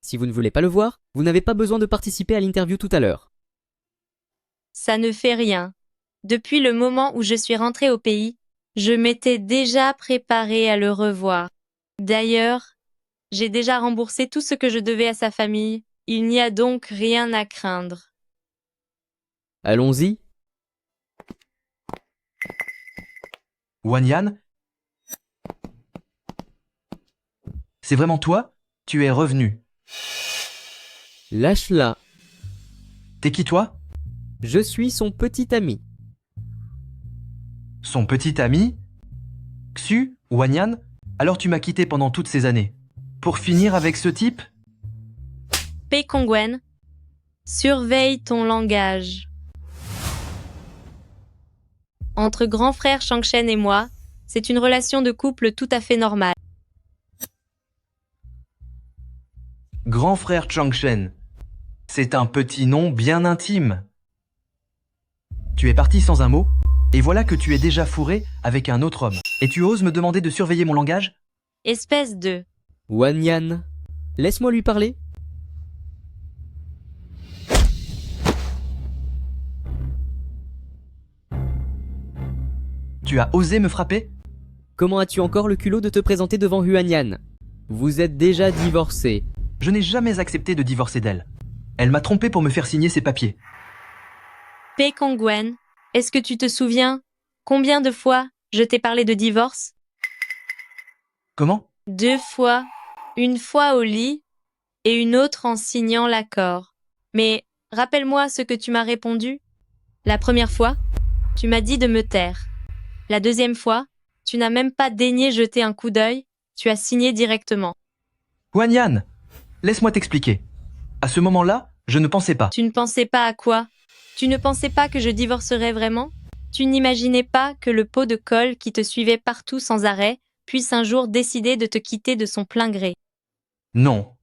Si vous ne voulez pas le voir, vous n'avez pas besoin de participer à l'interview tout à l'heure. Ça ne fait rien. Depuis le moment où je suis rentrée au pays, je m'étais déjà préparée à le revoir. D'ailleurs, j'ai déjà remboursé tout ce que je devais à sa famille. Il n'y a donc rien à craindre. Allons-y. Wanyan? C'est vraiment toi? Tu es revenu. Lâche-la. T'es qui toi? Je suis son petit ami. Son petit ami? Xu Wanyan? Alors tu m'as quitté pendant toutes ces années. Pour finir avec ce type? Pei Kongwen, surveille ton langage. Entre grand frère Changshen et moi, c'est une relation de couple tout à fait normale. Grand frère Changshen. C'est un petit nom bien intime. Tu es parti sans un mot, et voilà que tu es déjà fourré avec un autre homme. Et tu oses me demander de surveiller mon langage? Espèce de... Wanyan, laisse-moi lui parler. Tu as osé me frapper? Comment as-tu encore le culot de te présenter devant Huanyan? Vous êtes déjà divorcés. Je n'ai jamais accepté de divorcer d'elle. Elle m'a trompé pour me faire signer ses papiers. Pei Kongwen, est-ce que tu te souviens combien de fois je t'ai parlé de divorce? Comment? 2 fois. Une fois au lit et une autre en signant l'accord. Mais rappelle-moi ce que tu m'as répondu. La première fois, tu m'as dit de me taire. La deuxième fois, tu n'as même pas daigné jeter un coup d'œil, tu as signé directement. Wanyan, laisse-moi t'expliquer. À ce moment-là, je ne pensais pas. Tu ne pensais pas à quoi? Tu ne pensais pas que je divorcerais vraiment? Tu n'imaginais pas que le pot de colle qui te suivait partout sans arrêt puisse un jour décider de te quitter de son plein gré. Non,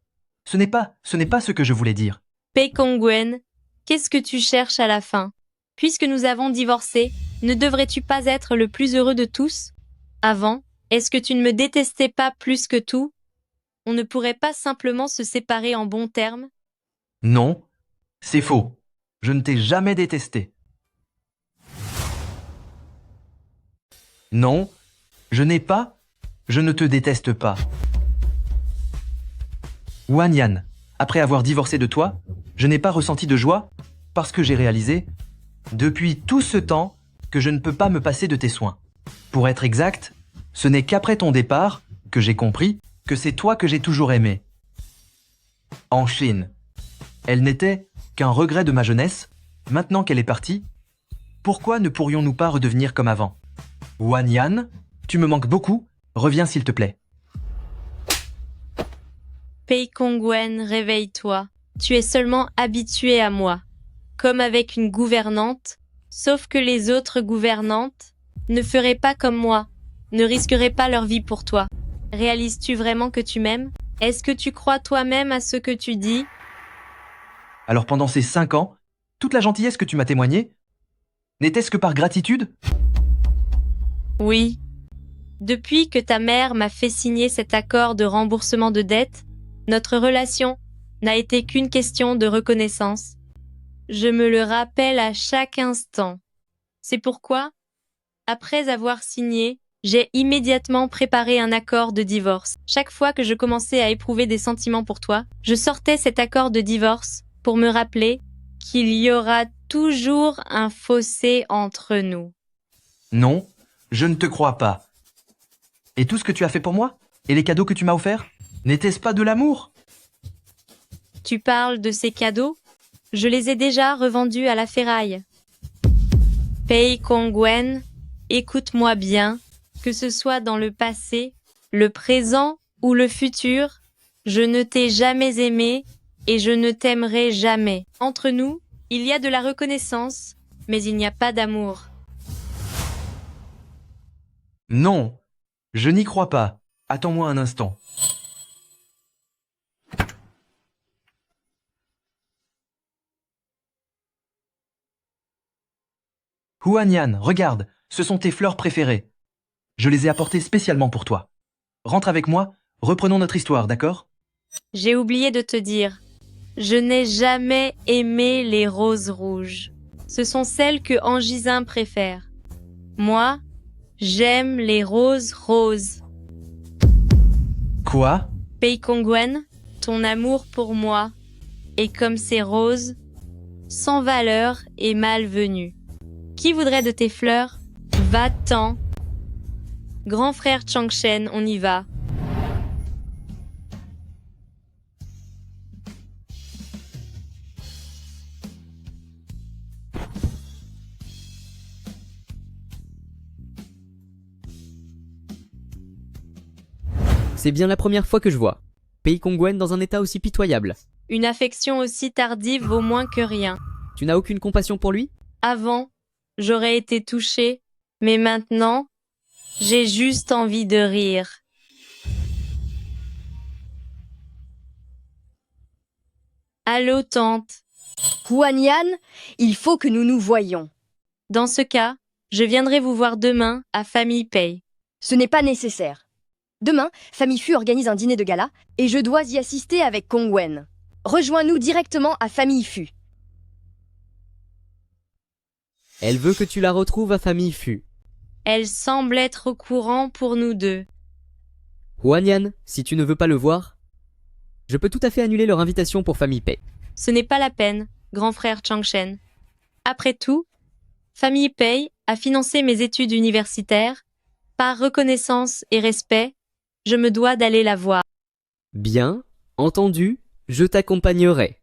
ce n'est pas ce que je voulais dire. Pei Kongwen, qu'est-ce que tu cherches à la fin? Puisque nous avons divorcé, ne devrais-tu pas être le plus heureux de tous? Avant, est-ce que tu ne me détestais pas plus que tout? On ne pourrait pas simplement se séparer en bons termes? Non, c'est faux. Je ne t'ai jamais détesté. Non, je ne te déteste pas. Wanyan, après avoir divorcé de toi, je n'ai pas ressenti de joie parce que j'ai réalisé, depuis tout ce temps, que je ne peux pas me passer de tes soins. Pour être exact, ce n'est qu'après ton départ que j'ai compris que c'est toi que j'ai toujours aimé. En Chine, elle n'était qu'un regret de ma jeunesse. Maintenant qu'elle est partie, pourquoi ne pourrions-nous pas redevenir comme avant? Wanyan, tu me manques beaucoup, reviens s'il te plaît. Pei Kongwen, réveille-toi. Tu es seulement habitué à moi, comme avec une gouvernante, sauf que les autres gouvernantes ne feraient pas comme moi, ne risqueraient pas leur vie pour toi. Réalises-tu vraiment que tu m'aimes? Est-ce que tu crois toi-même à ce que tu dis? Alors pendant ces 5 ans, toute la gentillesse que tu m'as témoignée, n'était-ce que par gratitude? Oui. Depuis que ta mère m'a fait signer cet accord de remboursement de dette, notre relation n'a été qu'une question de reconnaissance. Je me le rappelle à chaque instant. C'est pourquoi, après avoir signé, j'ai immédiatement préparé un accord de divorce. Chaque fois que je commençais à éprouver des sentiments pour toi, je sortais cet accord de divorce pour me rappeler qu'il y aura toujours un fossé entre nous. Non, je ne te crois pas. Et tout ce que tu as fait pour moi? Et les cadeaux que tu m'as offerts? N'était-ce pas de l'amour? Tu parles de ces cadeaux? Je les ai déjà revendus à la ferraille. Pei Kongwen, écoute-moi bien, que ce soit dans le passé le présent ou le futur, je ne t'ai jamais aimé et je ne t'aimerai jamais. Entre nous, il y a de la reconnaissance, mais il n'y a pas d'amour. Non, je n'y crois pas. Attends-moi un instant. Huanyan, regarde, ce sont tes fleurs préférées. Je les ai apportées spécialement pour toi. Rentre avec moi, reprenons notre histoire, d'accord? J'ai oublié de te dire, je n'ai jamais aimé les roses rouges. Ce sont celles que Angisin préfère. Moi, j'aime les roses roses. Quoi? Peikongwen, ton amour pour moi est comme ces roses, sans valeur et malvenues. Qui voudrait de tes fleurs? Va-t'en. Grand frère Changshen, on y va. C'est bien la première fois que je vois Peikongwen dans un état aussi pitoyable. Une affection aussi tardive vaut moins que rien. Tu n'as aucune compassion pour lui? Avant, j'aurais été touchée, mais maintenant, j'ai juste envie de rire. Allô, tante. Huanyan, il faut que nous nous voyions. Dans ce cas, je viendrai vous voir demain à Famille Pei. Ce n'est pas nécessaire. Demain, Famille Fu organise un dîner de gala et je dois y assister avec Kongwen. Rejoins-nous directement à Famille Fu. Elle veut que tu la retrouves à Famille Fu. Elle semble être au courant pour nous deux. Huanyan, si tu ne veux pas le voir, je peux tout à fait annuler leur invitation pour Famille Pei. Ce n'est pas la peine, grand frère Changshen. Après tout, Famille Pei a financé mes études universitaires. Par reconnaissance et respect, je me dois d'aller la voir. Bien, entendu, je t'accompagnerai.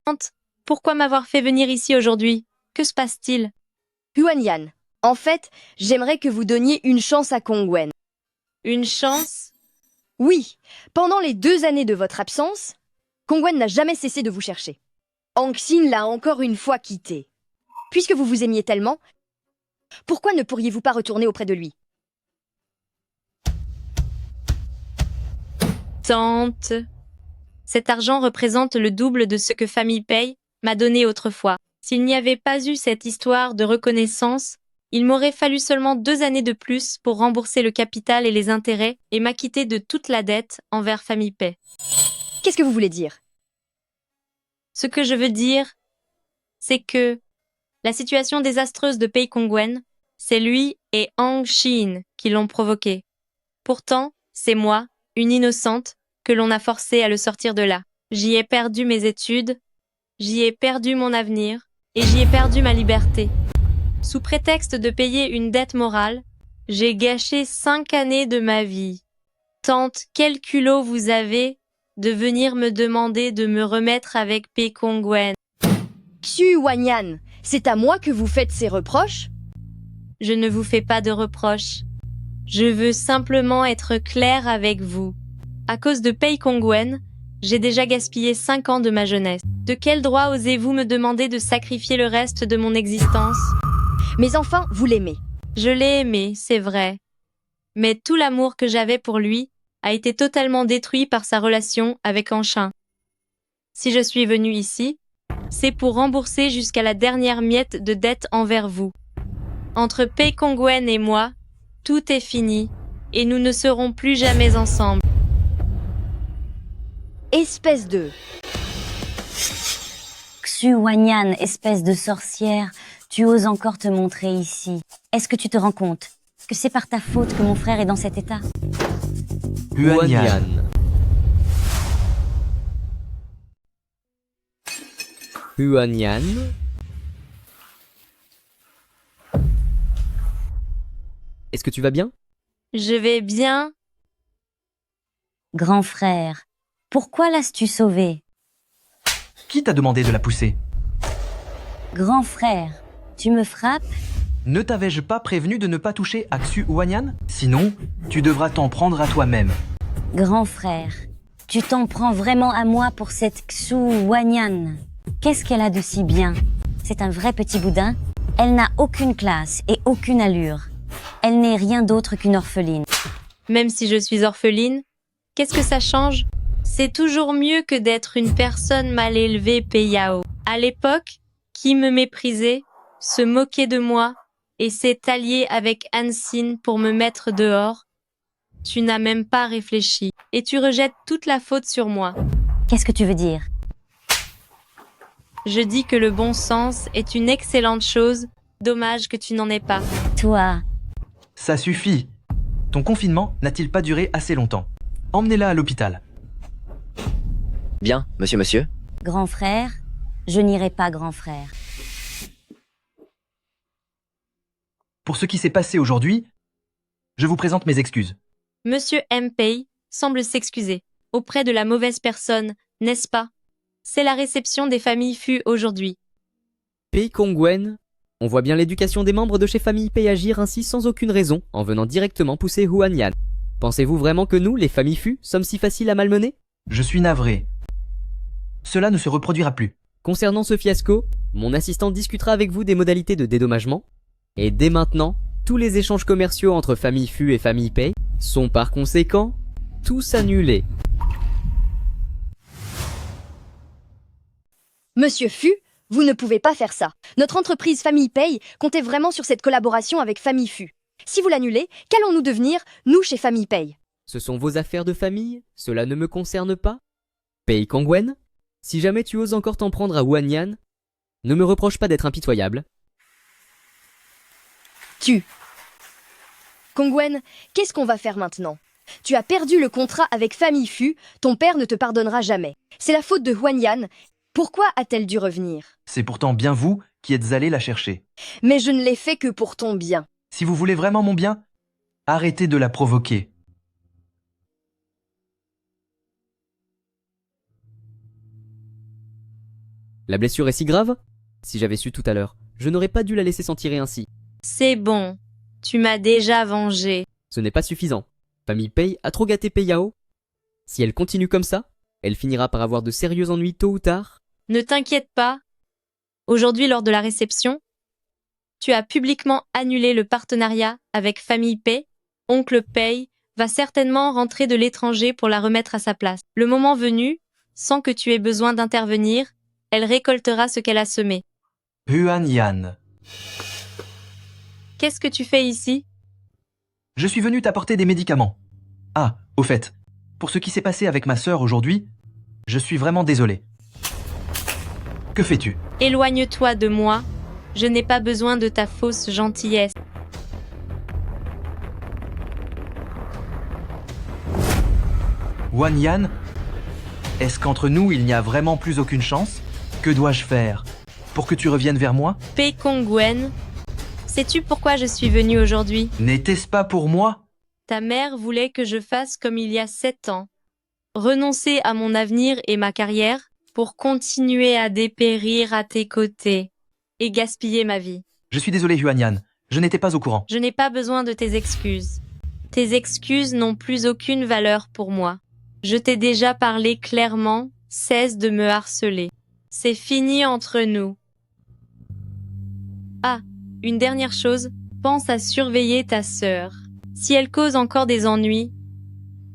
Tante, pourquoi m'avoir fait venir ici aujourd'hui? Que se passe-t-il? Huanyan, en fait, j'aimerais que vous donniez une chance à Kongwen. Une chance? Oui, pendant les 2 années de votre absence, Kongwen n'a jamais cessé de vous chercher. Anxin l'a encore une fois quitté. Puisque vous vous aimiez tellement, pourquoi ne pourriez-vous pas retourner auprès de lui? Tante, cet argent représente le double de ce que Famille Pei m'a donné autrefois. S'il n'y avait pas eu cette histoire de reconnaissance, il m'aurait fallu seulement 2 années de plus pour rembourser le capital et les intérêts et m'acquitter de toute la dette envers Famille Pei. Qu'est-ce que vous voulez dire? Ce que je veux dire, c'est que la situation désastreuse de Peikongwen, c'est lui et Hang Xin qui l'ont provoquée. Pourtant, c'est moi, une innocente, que l'on a forcé à le sortir de là. J'y ai perdu mes études, j'y ai perdu mon avenir, et j'y ai perdu ma liberté. Sous prétexte de payer une dette morale, j'ai gâché 5 années de ma vie. Tante, quel culot vous avez de venir me demander de me remettre avec Peikongwen. Xu Wanyan, c'est à moi que vous faites ces reproches? Je ne vous fais pas de reproches. Je veux simplement être claire avec vous. À cause de Peikongwen, j'ai déjà gaspillé 5 ans de ma jeunesse. De quel droit osez-vous me demander de sacrifier le reste de mon existence? Mais enfin, vous l'aimez. Je l'ai aimé, c'est vrai. Mais tout l'amour que j'avais pour lui a été totalement détruit par sa relation avec Anshin. Si je suis venue ici, c'est pour rembourser jusqu'à la dernière miette de dette envers vous. Entre Peikongwen et moi, tout est fini, et nous ne serons plus jamais ensemble. Espèce de... Xu Wanyan, espèce de sorcière, tu oses encore te montrer ici. Est-ce que tu te rends compte que c'est par ta faute que mon frère est dans cet état? Huanyan. Huanyan. Est-ce que tu vas bien? Je vais bien. Grand frère, pourquoi l'as-tu sauvé? Qui t'a demandé de la pousser? Grand frère, tu me frappes? Ne t'avais-je pas prévenu de ne pas toucher à Xu Huanyan? Sinon, tu devras t'en prendre à toi-même. Grand frère, tu t'en prends vraiment à moi pour cette Xu Wanyan. Qu'est-ce qu'elle a de si bien? C'est un vrai petit boudin. Elle n'a aucune classe et aucune allure. Elle n'est rien d'autre qu'une orpheline. Même si je suis orpheline, qu'est-ce que ça change? C'est toujours mieux que d'être une personne mal élevée, Peiyao. À l'époque, qui me méprisait, se moquait de moi et s'est allié avec Han-Sin pour me mettre dehors, tu n'as même pas réfléchi et tu rejettes toute la faute sur moi. Qu'est-ce que tu veux dire? Je dis que le bon sens est une excellente chose, dommage que tu n'en aies pas. Toi, Ça suffit. Ton confinement n'a-t-il pas duré assez longtemps? Emmenez-la à l'hôpital. Bien, monsieur. grand frère, je n'irai pas, grand frère. Pour ce qui s'est passé aujourd'hui, je vous présente mes excuses. Monsieur M-Pei semble s'excuser auprès de la mauvaise personne, n'est-ce pas? C'est la réception des familles Fu aujourd'hui. Pei Kongwen, on voit bien l'éducation des membres de chez Famille Pei agir ainsi sans aucune raison, en venant directement pousser Huanyan. Pensez-vous vraiment que nous, les familles Fu, sommes si faciles à malmener? Je suis navré. Cela ne se reproduira plus. Concernant ce fiasco, mon assistant discutera avec vous des modalités de dédommagement, et dès maintenant, tous les échanges commerciaux entre Famille Fu et Famille Pei sont par conséquent tous annulés. Monsieur Fu, vous ne pouvez pas faire ça. Notre entreprise Famille Pei comptait vraiment sur cette collaboration avec Famille Fu. Si vous l'annulez, qu'allons-nous devenir, nous, chez Famille Pei? Ce sont vos affaires de famille, cela ne me concerne pas. Pei Kongwen, si jamais tu oses encore t'en prendre à Huanyan, ne me reproche pas d'être impitoyable. Kongwen, qu'est-ce qu'on va faire maintenant? Tu as perdu le contrat avec Famille Fu, ton père ne te pardonnera jamais. C'est la faute de Huanyan. Pourquoi a-t-elle dû revenir? C'est pourtant bien vous qui êtes allé la chercher. Mais je ne l'ai fait que pour ton bien. Si vous voulez vraiment mon bien, arrêtez de la provoquer. La blessure est si grave? Si j'avais su tout à l'heure, je n'aurais pas dû la laisser s'en tirer ainsi. C'est bon, tu m'as déjà vengé. Ce n'est pas suffisant. Famille Pei a trop gâté Peiyao. Si elle continue comme ça, elle finira par avoir de sérieux ennuis tôt ou tard. Ne t'inquiète pas. Aujourd'hui, lors de la réception, tu as publiquement annulé le partenariat avec Famille Pei. Oncle Pei va certainement rentrer de l'étranger pour la remettre à sa place. Le moment venu, sans que tu aies besoin d'intervenir, elle récoltera ce qu'elle a semé. Huanyan, Qu'est-ce que tu fais ici? je suis venu t'apporter des médicaments. Ah, au fait, pour ce qui s'est passé avec ma sœur aujourd'hui, je suis vraiment désolé. Que fais-tu? Éloigne-toi de moi. Je n'ai pas besoin de ta fausse gentillesse. Huanyan, est-ce qu'entre nous il n'y a vraiment plus aucune chance? Que dois-je faire pour que tu reviennes vers moi? Pei Kongwen, sais-tu pourquoi je suis venue aujourd'hui? N'était-ce pas pour moi? Ta mère voulait que je fasse comme il y a 7 ans. Renoncer à mon avenir et ma carrière pour continuer à dépérir à tes côtés et gaspiller ma vie. Je suis désolé Huanyan, je n'étais pas au courant. Je n'ai pas besoin de tes excuses. Tes excuses n'ont plus aucune valeur pour moi. Je t'ai déjà parlé clairement, cesse de me harceler. C'est fini entre nous. Ah, une dernière chose, pense à surveiller ta sœur. Si elle cause encore des ennuis,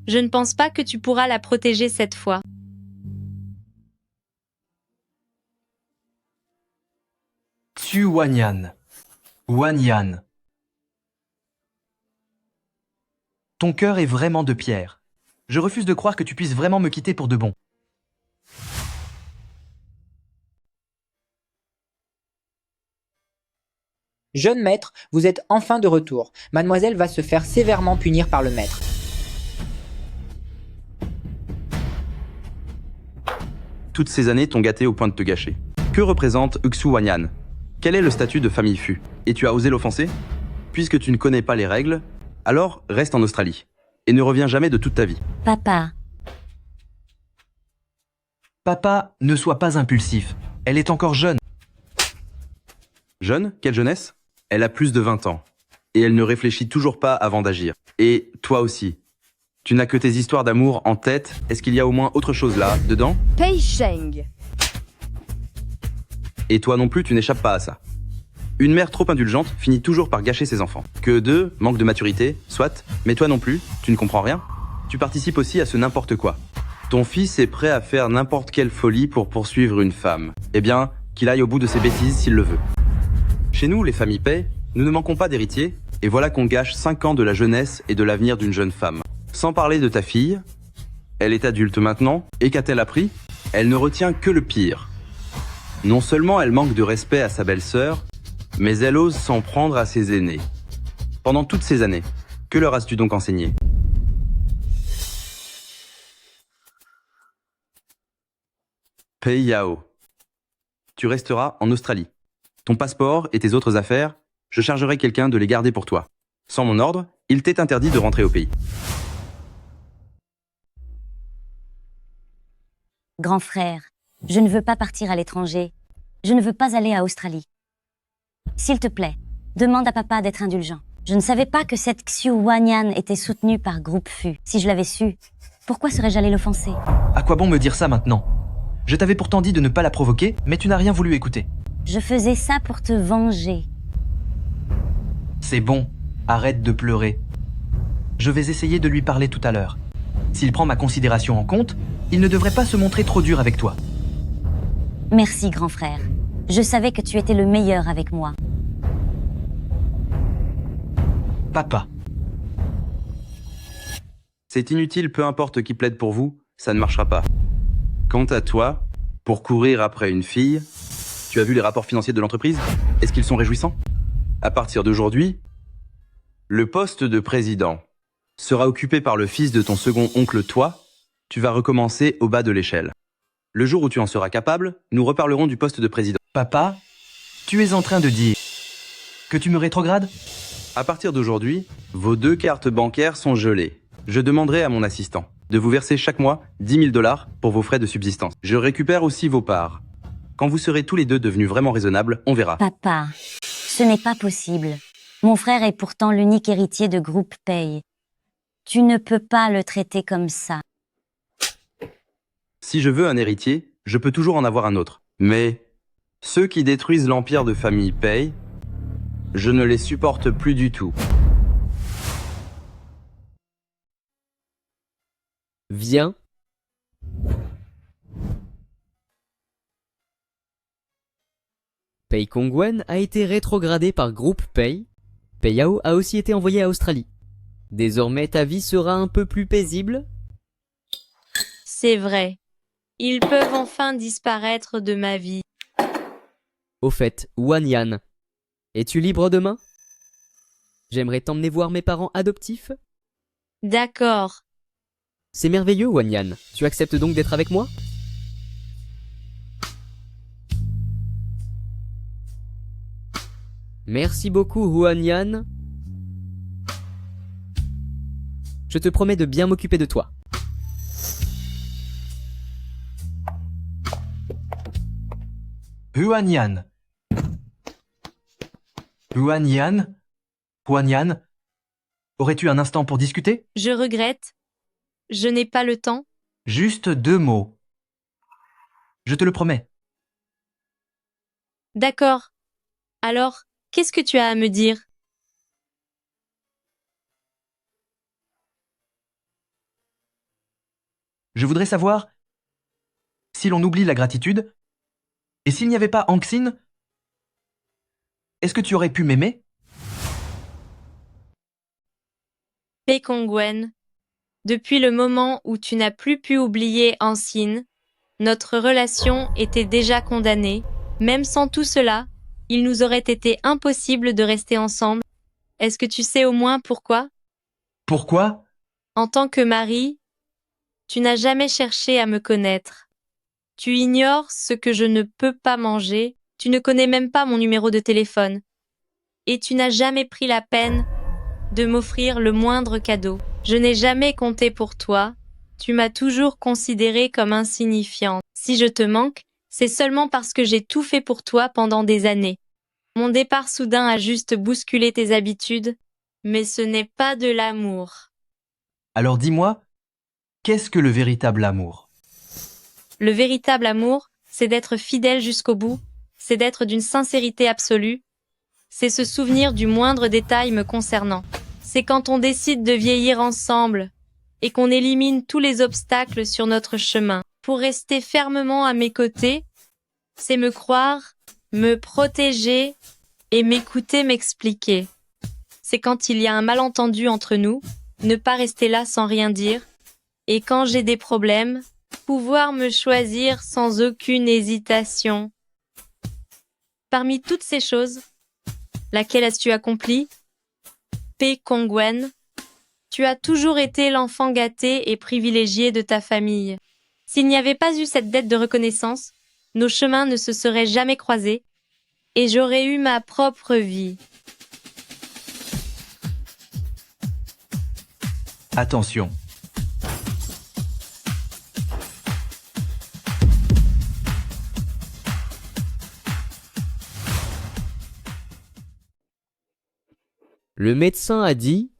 je ne pense pas que tu pourras la protéger cette fois. Xu Huanyan. Huanyan. Ton cœur est vraiment de pierre. Je refuse de croire que tu puisses vraiment me quitter pour de bon. Jeune maître, vous êtes enfin de retour. Mademoiselle va se faire sévèrement punir par le maître. Toutes ces années t'ont gâté au point de te gâcher. Que représente Xu Huanyan? Quel est le statut de famille Fu? Et tu as osé l'offenser? Puisque tu ne connais pas les règles, alors reste en Australie. Et ne reviens jamais de toute ta vie. Papa, Papa, ne sois pas impulsif. Elle est encore jeune. Jeune? Quelle jeunesse? Elle a plus de 20 ans. Et elle ne réfléchit toujours pas avant d'agir. Et toi aussi. Tu n'as que tes histoires d'amour en tête. Est-ce qu'il y a au moins autre chose là, dedans? Pei Sheng. Et toi non plus, tu n'échappes pas à ça. Une mère trop indulgente finit toujours par gâcher ses enfants. Que d'eux, manque de maturité, soit, mais toi non plus, tu ne comprends rien. Tu participes aussi à ce n'importe quoi. Ton fils est prêt à faire n'importe quelle folie pour poursuivre une femme. Eh bien, qu'il aille au bout de ses bêtises s'il le veut. Chez nous, les familles paient, nous ne manquons pas d'héritiers, et voilà qu'on gâche 5 ans de la jeunesse et de l'avenir d'une jeune femme. Sans parler de ta fille, elle est adulte maintenant, et qu'a-t-elle appris? Elle ne retient que le pire. Non seulement elle manque de respect à sa belle-sœur, mais elle ose s'en prendre à ses aînés. Pendant toutes ces années, que leur as-tu donc enseigné? Pei Yao. Tu resteras en Australie. Ton passeport et tes autres affaires, je chargerai quelqu'un de les garder pour toi. Sans mon ordre, il t'est interdit de rentrer au pays. Grand frère, je ne veux pas partir à l'étranger. Je ne veux pas aller à Australie. S'il te plaît, demande à papa d'être indulgent. Je ne savais pas que cette Xiu Wanyan était soutenue par Groupe Fu. Si je l'avais su, pourquoi serais-je allé l'offenser? À quoi bon me dire ça maintenant? Je t'avais pourtant dit de ne pas la provoquer, mais tu n'as rien voulu écouter. Je faisais ça pour te venger. C'est bon, arrête de pleurer. Je vais essayer de lui parler tout à l'heure. S'il prend ma considération en compte, il ne devrait pas se montrer trop dur avec toi. Merci, grand frère. Je savais que tu étais le meilleur avec moi. Papa. C'est inutile, peu importe qui plaide pour vous, ça ne marchera pas. Quant à toi, pour courir après une fille, tu as vu les rapports financiers de l'entreprise? Est-ce qu'ils sont réjouissants? À partir d'aujourd'hui, le poste de président sera occupé par le fils de ton second oncle. Toi, tu vas recommencer au bas de l'échelle. Le jour où tu en seras capable, nous reparlerons du poste de président. Papa, tu es en train de dire que tu me rétrogrades? À partir d'aujourd'hui, vos 2 cartes bancaires sont gelées. Je demanderai à mon assistant de vous verser chaque mois 10 000 $ pour vos frais de subsistance. Je récupère aussi vos parts. Quand vous serez tous les deux devenus vraiment raisonnables, on verra. Papa, ce n'est pas possible. Mon frère est pourtant l'unique héritier de Groupe Pei. Tu ne peux pas le traiter comme ça. Si je veux un héritier, je peux toujours en avoir un autre. Mais ceux qui détruisent l'empire de famille Pei, je ne les supporte plus du tout. Viens. Pei Kongwen a été rétrogradé par Groupe Pei. Pei Yao a aussi été envoyé à Australie. Désormais, ta vie sera un peu plus paisible? C'est vrai. Ils peuvent enfin disparaître de ma vie. Au fait, Wanyan, es-tu libre demain? J'aimerais t'emmener voir mes parents adoptifs. D'accord. C'est merveilleux, Wanyan. Tu acceptes donc d'être avec moi? Merci beaucoup, Wanyan. Je te promets de bien m'occuper de toi. Huanyan. Huanyan? Huanyan? Aurais-tu un instant pour discuter? Je regrette. Je n'ai pas le temps. Juste 2 mots. Je te le promets. D'accord. Alors, qu'est-ce que tu as à me dire? Je voudrais savoir si l'on oublie la gratitude, et s'il n'y avait pas Anxin, est-ce que tu aurais pu m'aimer? Pei Kongwen, depuis le moment où tu n'as plus pu oublier Anxin, notre relation était déjà condamnée. Même sans tout cela, il nous aurait été impossible de rester ensemble. Est-ce que tu sais au moins pourquoi? Pourquoi? En tant que mari, tu n'as jamais cherché à me connaître. Tu ignores ce que je ne peux pas manger, tu ne connais même pas mon numéro de téléphone. Et tu n'as jamais pris la peine de m'offrir le moindre cadeau. Je n'ai jamais compté pour toi, tu m'as toujours considérée comme insignifiante. Si je te manque, c'est seulement parce que j'ai tout fait pour toi pendant des années. Mon départ soudain a juste bousculé tes habitudes, mais ce n'est pas de l'amour. Alors dis-moi, qu'est-ce que le véritable amour? Le véritable amour, c'est d'être fidèle jusqu'au bout, c'est d'être d'une sincérité absolue, c'est se souvenir du moindre détail me concernant. C'est quand on décide de vieillir ensemble et qu'on élimine tous les obstacles sur notre chemin pour rester fermement à mes côtés, c'est me croire, me protéger et m'écouter m'expliquer. C'est quand il y a un malentendu entre nous, ne pas rester là sans rien dire, et quand j'ai des problèmes, pouvoir me choisir sans aucune hésitation. Parmi toutes ces choses, laquelle as-tu accompli? P. Kongwen, tu as toujours été l'enfant gâté et privilégié de ta famille. S'il n'y avait pas eu cette dette de reconnaissance, nos chemins ne se seraient jamais croisés, et j'aurais eu ma propre vie. Attention. Le médecin a dit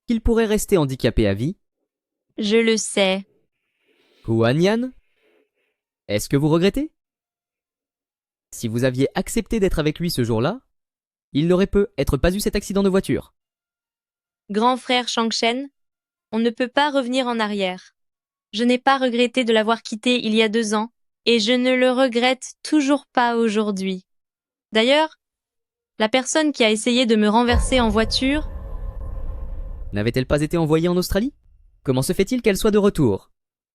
qu'il pourrait rester handicapé à vie. Je le sais. Huanyan, est-ce que vous regrettez? Si vous aviez accepté d'être avec lui ce jour-là, il n'aurait peut-être pas eu cet accident de voiture. Grand frère Shangshen, on ne peut pas revenir en arrière. Je n'ai pas regretté de l'avoir quitté il y a 2 ans, et je ne le regrette toujours pas aujourd'hui. D'ailleurs, la personne qui a essayé de me renverser en voiture n'avait-elle pas été envoyée en Australie? Comment se fait-il qu'elle soit de retour?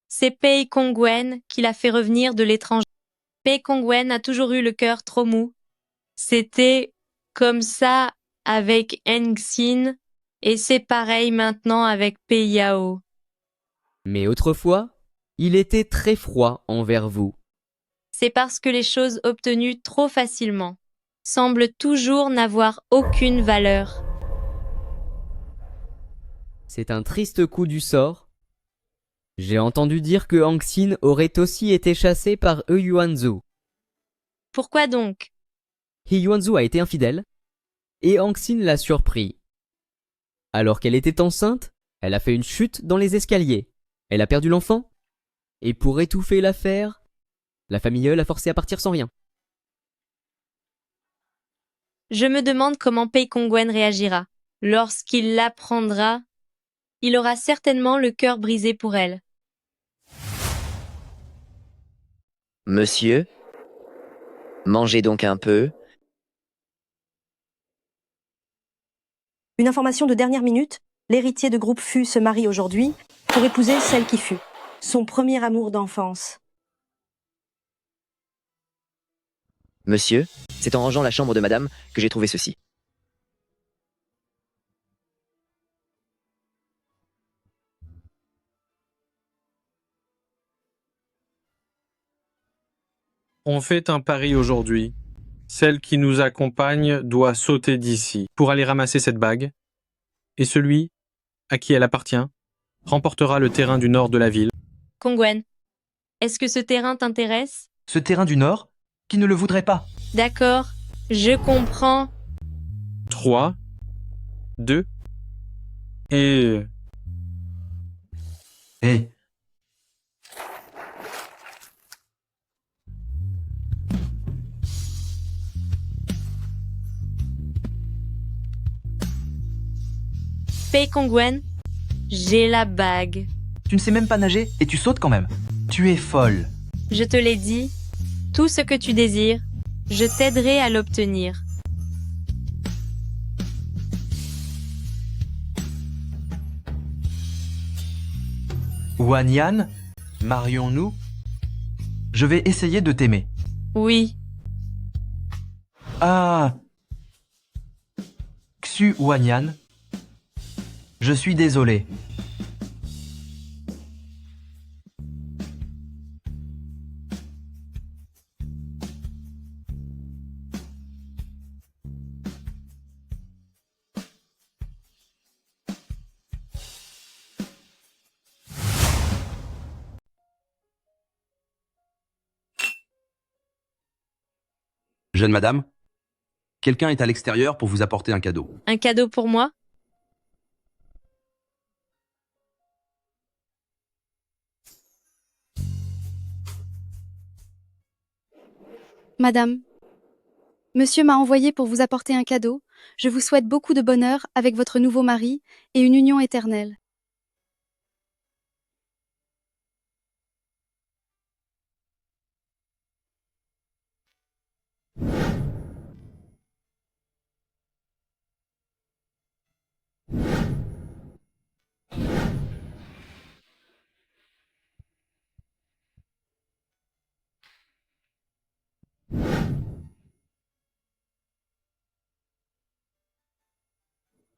C'est Pei Kongwen qui l'a fait revenir de l'étranger. Pei Kongwen a toujours eu le cœur trop mou. C'était comme ça avec Engxin, et c'est pareil maintenant avec Pei Yao. Mais autrefois, il était très froid envers vous. C'est parce que les choses obtenues trop facilement semblent toujours n'avoir aucune valeur. C'est un triste coup du sort. J'ai entendu dire que Hangxin aurait aussi été chassé par He Yuanzhu. Pourquoi donc? He Yuanzhu a été infidèle, et Hangxin l'a surpris. Alors qu'elle était enceinte, elle a fait une chute dans les escaliers. Elle a perdu l'enfant, et pour étouffer l'affaire, la famille l'a forcé à partir sans rien. Je me demande comment Pei Kongwen réagira. Lorsqu'il l'apprendra, il aura certainement le cœur brisé pour elle. Monsieur, mangez donc un peu. Une information de dernière minute, l'héritier de groupe Fu se marie aujourd'hui pour épouser celle qui fut, son premier amour d'enfance. Monsieur, c'est en rangeant la chambre de madame que j'ai trouvé ceci. On fait un pari aujourd'hui. Celle qui nous accompagne doit sauter d'ici pour aller ramasser cette bague. Et celui à qui elle appartient remportera le terrain du nord de la ville. Kongwen, est-ce que ce terrain t'intéresse? Ce terrain du Nord, qui ne le voudrait pas? D'accord, je comprends. 3, 2, et... Hé, Pei Kongwen, j'ai la bague. tu ne sais même pas nager et tu sautes quand même. Tu es folle. Je te l'ai dit, tout ce que tu désires, je t'aiderai à l'obtenir. Wanyan, marions-nous? Je vais essayer de t'aimer. Oui, Ah, Xu Wanyan, je suis désolé. Jeune madame, Quelqu'un est à l'extérieur pour vous apporter un cadeau. Un cadeau pour moi? Madame, monsieur m'a envoyé pour vous apporter un cadeau. Je vous souhaite beaucoup de bonheur avec votre nouveau mari et une union éternelle.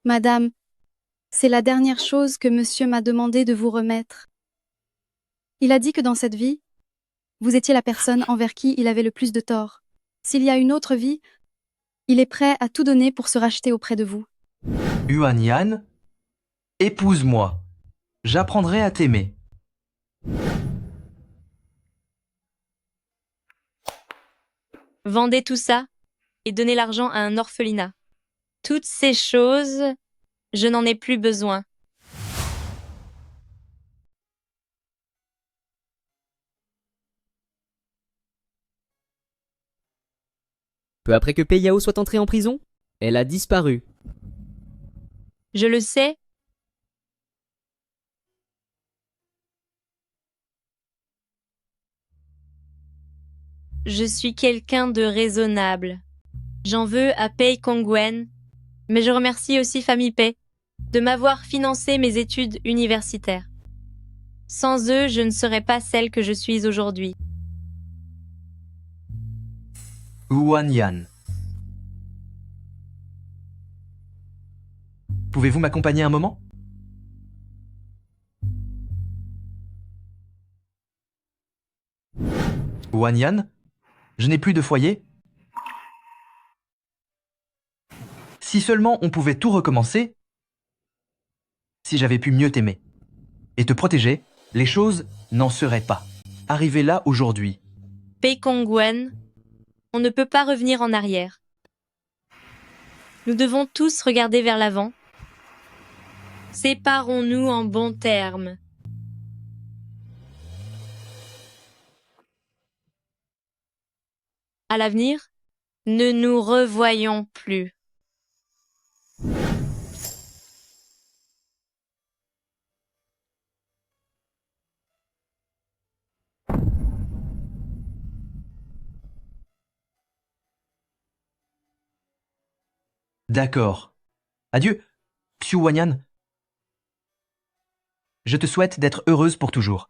Madame, c'est la dernière chose que monsieur m'a demandé de vous remettre. Il a dit que dans cette vie, vous étiez la personne envers qui il avait le plus de tort. S'il y a une autre vie, il est prêt à tout donner pour se racheter auprès de vous. Yuan Yan, épouse-moi. J'apprendrai à t'aimer. Vendez tout ça et donnez l'argent à un orphelinat. Toutes ces choses, je n'en ai plus besoin. Peu après que Pei Yao soit entrée en prison, elle a disparu. Je le sais. Je suis quelqu'un de raisonnable. J'en veux à Pei Kongwen, mais je remercie aussi Famille Pei de m'avoir financé mes études universitaires. Sans eux, je ne serais pas celle que je suis aujourd'hui. Yuan Yan. Pouvez-vous m'accompagner un moment? Yuan Yan, je n'ai plus de foyer. Si seulement on pouvait tout recommencer, si j'avais pu mieux t'aimer et te protéger, les choses n'en seraient pas arrivées là aujourd'hui. Pei Kongwen, on ne peut pas revenir en arrière. Nous devons tous regarder vers l'avant. Séparons-nous en bons termes. À l'avenir, ne nous revoyons plus. D'accord. Adieu, Xiu Wanyan. Je te souhaite d'être heureuse pour toujours.